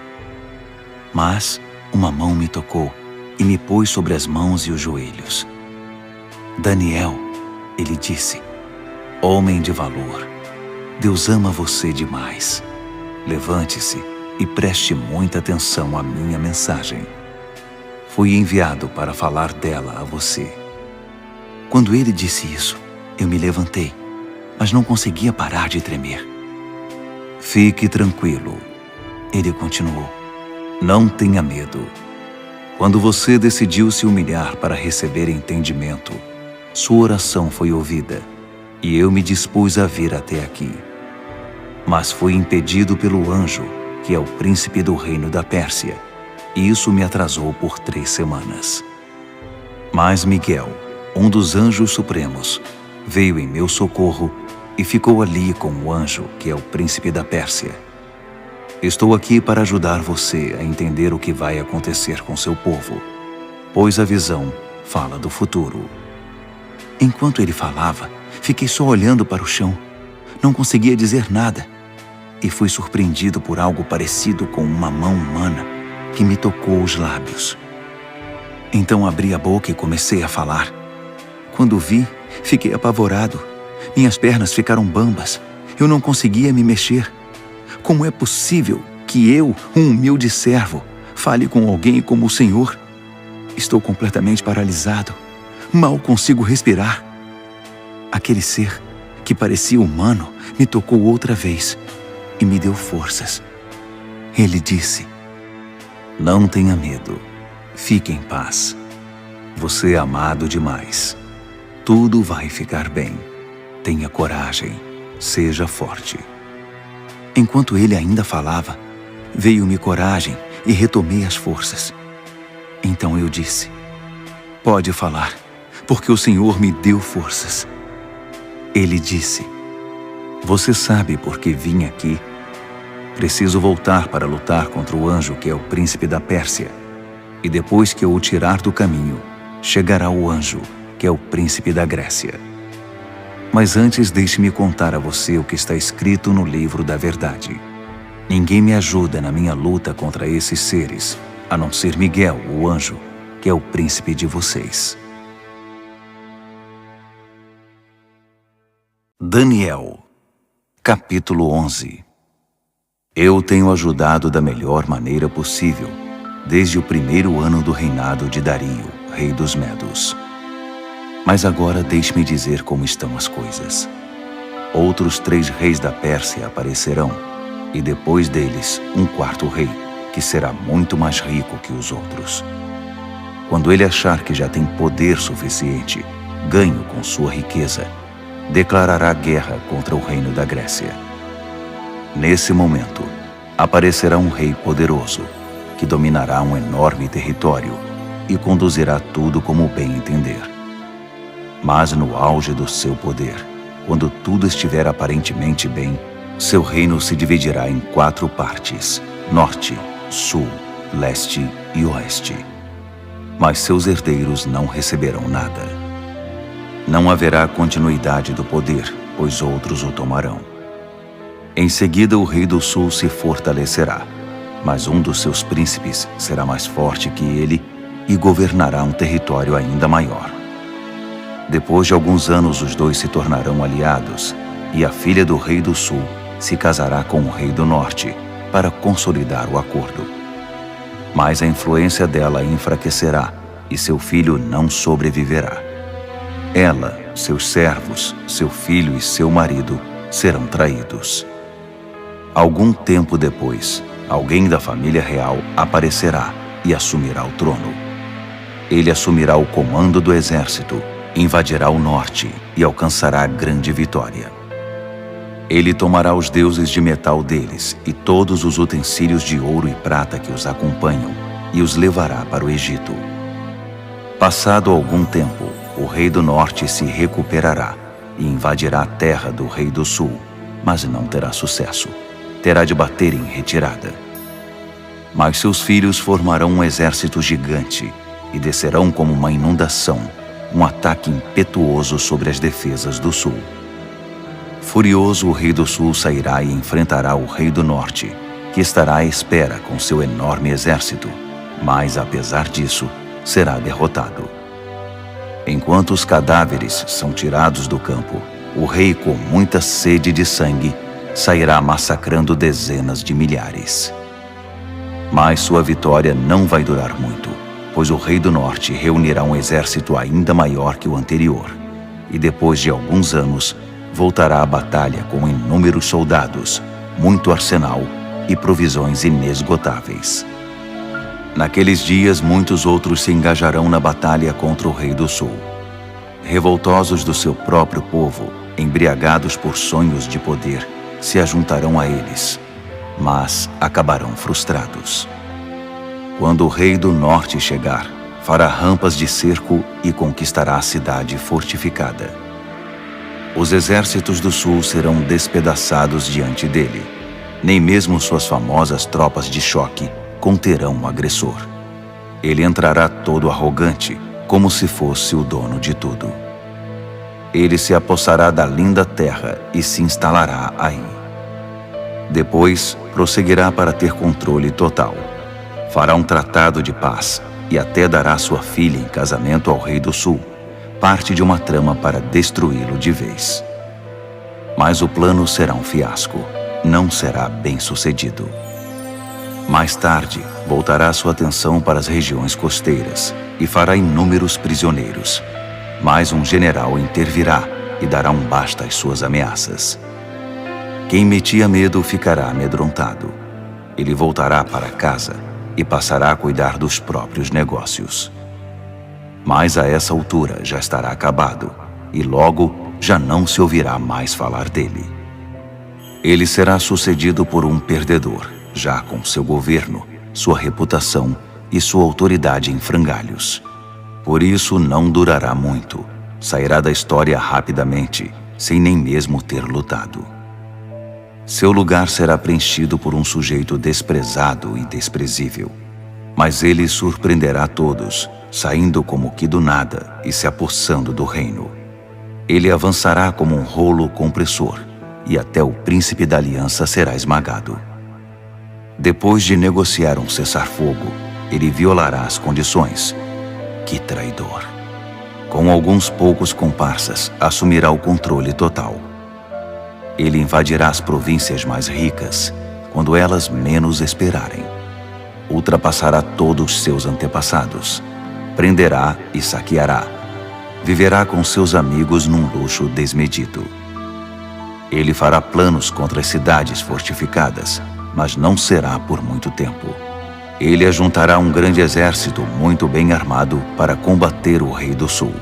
Mas uma mão me tocou e me pôs sobre as mãos e os joelhos. Daniel, ele disse, homem de valor, Deus ama você demais. Levante-se e preste muita atenção à minha mensagem. Fui enviado para falar dela a você. Quando ele disse isso, eu me levantei, mas não conseguia parar de tremer. Fique tranquilo, ele continuou. Não tenha medo. Quando você decidiu se humilhar para receber entendimento, sua oração foi ouvida, e eu me dispus a vir até aqui. Mas fui impedido pelo anjo, que é o príncipe do reino da Pérsia, e isso me atrasou por 3 semanas. Mas Miguel, um dos anjos supremos, veio em meu socorro e ficou ali com o anjo, que é o príncipe da Pérsia. Estou aqui para ajudar você a entender o que vai acontecer com seu povo, pois a visão fala do futuro. Enquanto ele falava, fiquei só olhando para o chão. Não conseguia dizer nada. E fui surpreendido por algo parecido com uma mão humana que me tocou os lábios. Então abri a boca e comecei a falar. Quando vi, fiquei apavorado. Minhas pernas ficaram bambas. Eu não conseguia me mexer. Como é possível que eu, um humilde servo, fale com alguém como o Senhor? Estou completamente paralisado. Mal consigo respirar. Aquele ser, que parecia humano, me tocou outra vez e me deu forças. Ele disse, não tenha medo. Fique em paz. Você é amado demais. Tudo vai ficar bem. Tenha coragem. Seja forte. Enquanto ele ainda falava, veio-me coragem e retomei as forças. Então eu disse, pode falar, porque o Senhor me deu forças. Ele disse, você sabe por que vim aqui? Preciso voltar para lutar contra o anjo que é o príncipe da Pérsia. E depois que eu o tirar do caminho, chegará o anjo que é o príncipe da Grécia. Mas antes deixe-me contar a você o que está escrito no livro da verdade. Ninguém me ajuda na minha luta contra esses seres, a não ser Miguel, o anjo, que é o príncipe de vocês. Daniel, capítulo 11. Eu tenho ajudado da melhor maneira possível, desde o 1º ano do reinado de Dario, rei dos Medos. Mas agora deixe-me dizer como estão as coisas. Outros 3 reis da Pérsia aparecerão, e depois deles um 4º rei, que será muito mais rico que os outros. Quando ele achar que já tem poder suficiente, ganho com sua riqueza, declarará guerra contra o reino da Grécia. Nesse momento, aparecerá um rei poderoso, que dominará um enorme território e conduzirá tudo como bem entender. Mas no auge do seu poder, quando tudo estiver aparentemente bem, seu reino se dividirá em 4 partes, norte, sul, leste e oeste. Mas seus herdeiros não receberão nada. Não haverá continuidade do poder, pois outros o tomarão. Em seguida, o rei do sul se fortalecerá, mas um dos seus príncipes será mais forte que ele e governará um território ainda maior. Depois de alguns anos, os dois se tornarão aliados, e a filha do rei do sul se casará com o rei do norte para consolidar o acordo. Mas a influência dela enfraquecerá, e seu filho não sobreviverá. Ela, seus servos, seu filho e seu marido serão traídos. Algum tempo depois, alguém da família real aparecerá e assumirá o trono. Ele assumirá o comando do exército, invadirá o norte e alcançará grande vitória. Ele tomará os deuses de metal deles e todos os utensílios de ouro e prata que os acompanham e os levará para o Egito. Passado algum tempo, o rei do norte se recuperará e invadirá a terra do rei do sul, mas não terá sucesso. Terá de bater em retirada. Mas seus filhos formarão um exército gigante e descerão como uma inundação, um ataque impetuoso sobre as defesas do sul. Furioso, o rei do sul sairá e enfrentará o rei do norte, que estará à espera com seu enorme exército, mas, apesar disso, será derrotado. Enquanto os cadáveres são tirados do campo, o rei, com muita sede de sangue, sairá massacrando dezenas de milhares. Mas sua vitória não vai durar muito, pois o rei do norte reunirá um exército ainda maior que o anterior, e depois de alguns anos, voltará à batalha com inúmeros soldados, muito arsenal e provisões inesgotáveis. Naqueles dias, muitos outros se engajarão na batalha contra o rei do sul. Revoltosos do seu próprio povo, embriagados por sonhos de poder, se ajuntarão a eles, mas acabarão frustrados. Quando o rei do norte chegar, fará rampas de cerco e conquistará a cidade fortificada. Os exércitos do sul serão despedaçados diante dele. Nem mesmo suas famosas tropas de choque conterão o agressor. Ele entrará todo arrogante, como se fosse o dono de tudo. Ele se apossará da linda terra e se instalará aí. Depois, prosseguirá para ter controle total. Fará um tratado de paz e até dará sua filha em casamento ao rei do sul, parte de uma trama para destruí-lo de vez. Mas o plano será um fiasco, não será bem-sucedido. Mais tarde, voltará sua atenção para as regiões costeiras e fará inúmeros prisioneiros. Mas um general intervirá e dará um basta às suas ameaças. Quem metia medo ficará amedrontado. Ele voltará para casa e passará a cuidar dos próprios negócios. Mas a essa altura já estará acabado e logo já não se ouvirá mais falar dele. Ele será sucedido por um perdedor, já com seu governo, sua reputação e sua autoridade em frangalhos. Por isso não durará muito, sairá da história rapidamente, sem nem mesmo ter lutado. Seu lugar será preenchido por um sujeito desprezado e desprezível. Mas ele surpreenderá todos, saindo como que do nada e se apossando do reino. Ele avançará como um rolo compressor, e até o príncipe da aliança será esmagado. Depois de negociar um cessar-fogo, ele violará as condições. Que traidor! Com alguns poucos comparsas, assumirá o controle total. Ele invadirá as províncias mais ricas, quando elas menos esperarem. Ultrapassará todos seus antepassados. Prenderá e saqueará. Viverá com seus amigos num luxo desmedido. Ele fará planos contra as cidades fortificadas, mas não será por muito tempo. Ele ajuntará um grande exército muito bem armado para combater o rei do sul.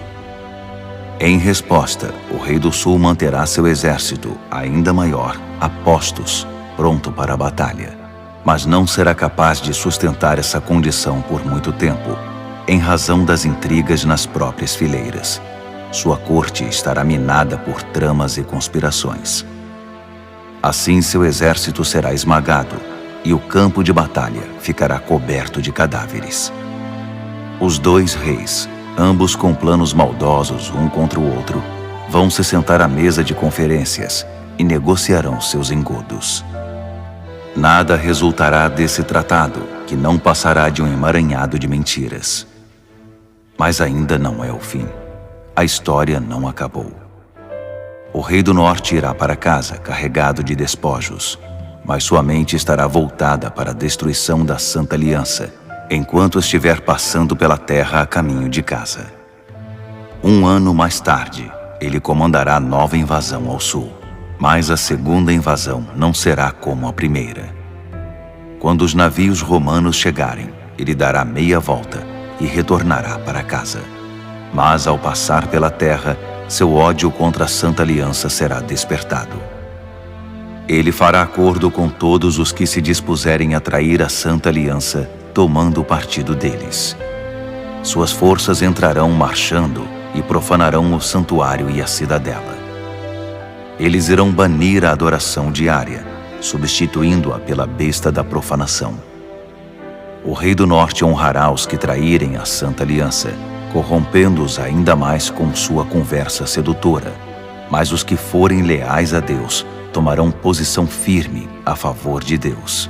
Em resposta, o rei do sul manterá seu exército, ainda maior, a postos, pronto para a batalha. Mas não será capaz de sustentar essa condição por muito tempo, em razão das intrigas nas próprias fileiras. Sua corte estará minada por tramas e conspirações. Assim seu exército será esmagado e o campo de batalha ficará coberto de cadáveres. Os dois reis, ambos com planos maldosos um contra o outro, vão se sentar à mesa de conferências e negociarão seus engodos. Nada resultará desse tratado, que não passará de um emaranhado de mentiras. Mas ainda não é o fim. A história não acabou. O rei do norte irá para casa carregado de despojos, mas sua mente estará voltada para a destruição da Santa Aliança, enquanto estiver passando pela terra a caminho de casa. Um ano mais tarde, ele comandará nova invasão ao sul. Mas a segunda invasão não será como a primeira. Quando os navios romanos chegarem, ele dará meia volta e retornará para casa. Mas ao passar pela terra, seu ódio contra a Santa Aliança será despertado. Ele fará acordo com todos os que se dispuserem a trair a Santa Aliança, tomando o partido deles. Suas forças entrarão marchando e profanarão o santuário e a cidadela. Eles irão banir a adoração diária, substituindo-a pela besta da profanação. O rei do norte honrará os que traírem a Santa Aliança, corrompendo-os ainda mais com sua conversa sedutora. Mas os que forem leais a Deus tomarão posição firme a favor de Deus.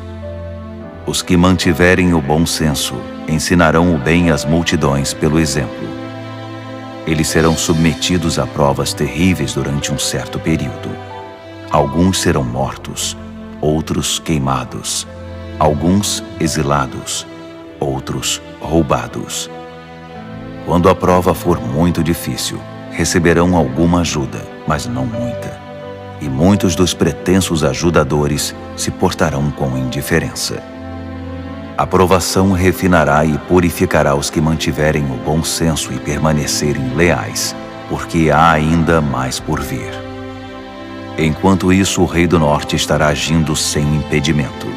Os que mantiverem o bom senso ensinarão o bem às multidões pelo exemplo. Eles serão submetidos a provas terríveis durante um certo período. Alguns serão mortos, outros queimados, alguns exilados, outros roubados. Quando a prova for muito difícil, receberão alguma ajuda, mas não muita. E muitos dos pretensos ajudadores se portarão com indiferença. A provação refinará e purificará os que mantiverem o bom senso e permanecerem leais, porque há ainda mais por vir. Enquanto isso, o rei do norte estará agindo sem impedimento.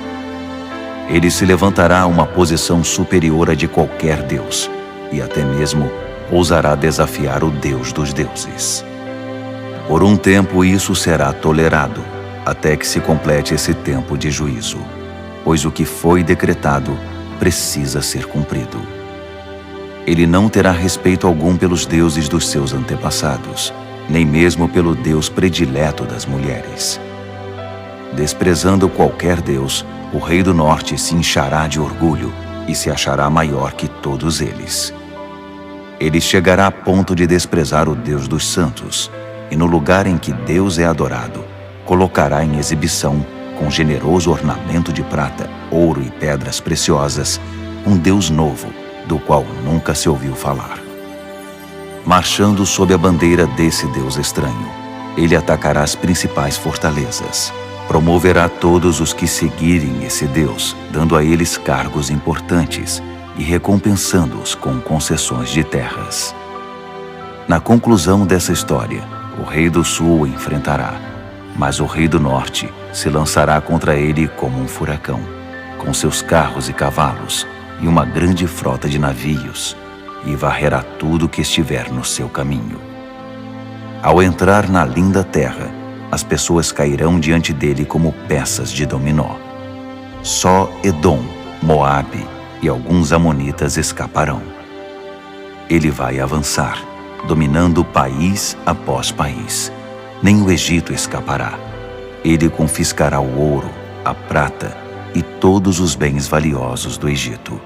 Ele se levantará a uma posição superior à de qualquer deus, e até mesmo ousará desafiar o Deus dos deuses. Por um tempo isso será tolerado, até que se complete esse tempo de juízo, pois o que foi decretado precisa ser cumprido. Ele não terá respeito algum pelos deuses dos seus antepassados, nem mesmo pelo Deus predileto das mulheres. Desprezando qualquer Deus, o rei do norte se inchará de orgulho e se achará maior que todos eles. Ele chegará a ponto de desprezar o Deus dos santos, e no lugar em que Deus é adorado, colocará em exibição, com generoso ornamento de prata, ouro e pedras preciosas, um Deus novo, do qual nunca se ouviu falar. Marchando sob a bandeira desse Deus estranho, ele atacará as principais fortalezas. Promoverá todos os que seguirem esse Deus, dando a eles cargos importantes e recompensando-os com concessões de terras. Na conclusão dessa história, o rei do sul o enfrentará, mas o rei do norte se lançará contra ele como um furacão, com seus carros e cavalos e uma grande frota de navios, e varrerá tudo que estiver no seu caminho. Ao entrar na linda terra, as pessoas cairão diante dele como peças de dominó. Só Edom, Moabe e alguns amonitas escaparão. Ele vai avançar, dominando país após país. Nem o Egito escapará. Ele confiscará o ouro, a prata e todos os bens valiosos do Egito.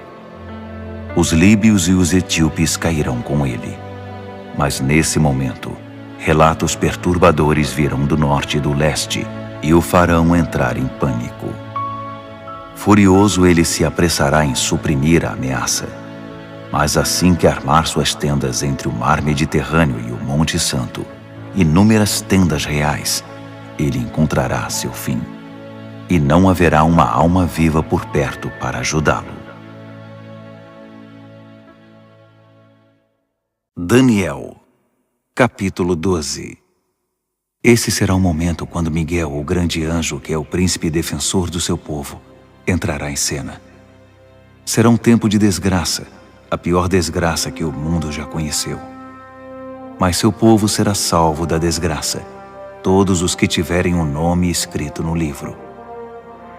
Os líbios e os etíopes cairão com ele. Mas nesse momento, relatos perturbadores virão do norte e do leste e o farão entrar em pânico. Furioso, ele se apressará em suprimir a ameaça. Mas assim que armar suas tendas entre o mar Mediterrâneo e o Monte Santo, inúmeras tendas reais, ele encontrará seu fim. E não haverá uma alma viva por perto para ajudá-lo. Daniel, capítulo 12. Esse será o momento quando Miguel, o grande anjo, que é o príncipe defensor do seu povo, entrará em cena. Será um tempo de desgraça, a pior desgraça que o mundo já conheceu. Mas seu povo será salvo da desgraça, todos os que tiverem um nome escrito no livro.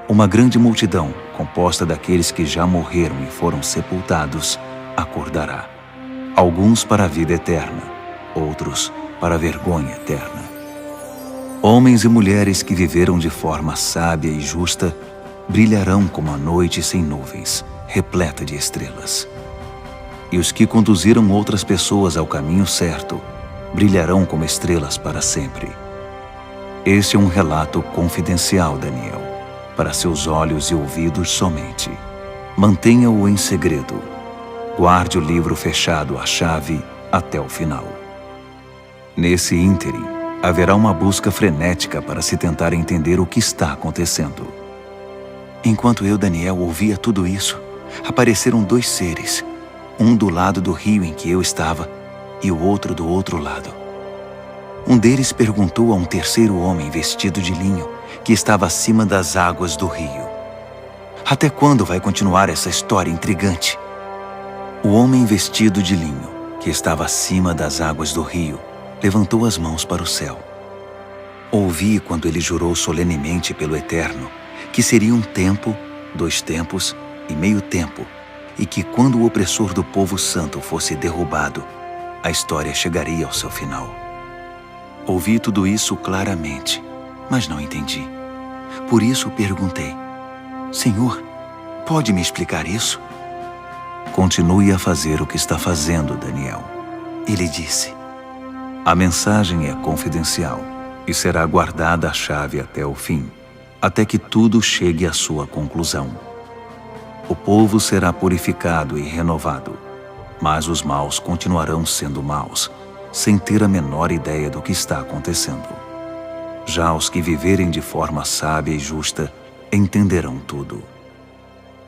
Uma grande multidão, composta daqueles que já morreram e foram sepultados, acordará. Alguns para a vida eterna, outros para a vergonha eterna. Homens e mulheres que viveram de forma sábia e justa brilharão como a noite sem nuvens, repleta de estrelas. E os que conduziram outras pessoas ao caminho certo brilharão como estrelas para sempre. Este é um relato confidencial, Daniel, para seus olhos e ouvidos somente. Mantenha-o em segredo. Guarde o livro fechado à chave até o final. Nesse ínterim, haverá uma busca frenética para se tentar entender o que está acontecendo. Enquanto eu, Daniel, ouvia tudo isso, apareceram 2 seres, um do lado do rio em que eu estava e o outro do outro lado. Um deles perguntou a um terceiro homem vestido de linho que estava acima das águas do rio: até quando vai continuar essa história intrigante? O homem vestido de linho, que estava acima das águas do rio, levantou as mãos para o céu. Ouvi quando ele jurou solenemente pelo Eterno que seria um tempo, 2 tempos e meio tempo, e que quando o opressor do povo santo fosse derrubado, a história chegaria ao seu final. Ouvi tudo isso claramente, mas não entendi. Por isso perguntei: Senhor, pode me explicar isso? Continue a fazer o que está fazendo, Daniel. Ele disse: a mensagem é confidencial e será guardada a chave até o fim, até que tudo chegue à sua conclusão. O povo será purificado e renovado, mas os maus continuarão sendo maus, sem ter a menor ideia do que está acontecendo. Já os que viverem de forma sábia e justa entenderão tudo.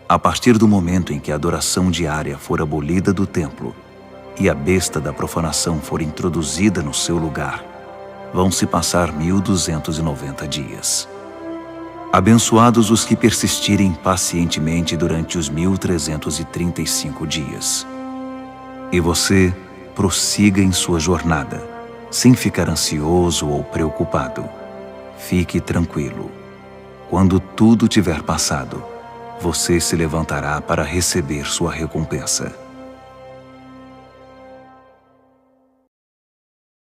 A partir do momento em que a adoração diária for abolida do templo e a besta da profanação for introduzida no seu lugar, vão se passar 1290 dias. Abençoados os que persistirem pacientemente durante os 1335 dias. E você prossiga em sua jornada, sem ficar ansioso ou preocupado. Fique tranquilo. Quando tudo tiver passado, você se levantará para receber sua recompensa.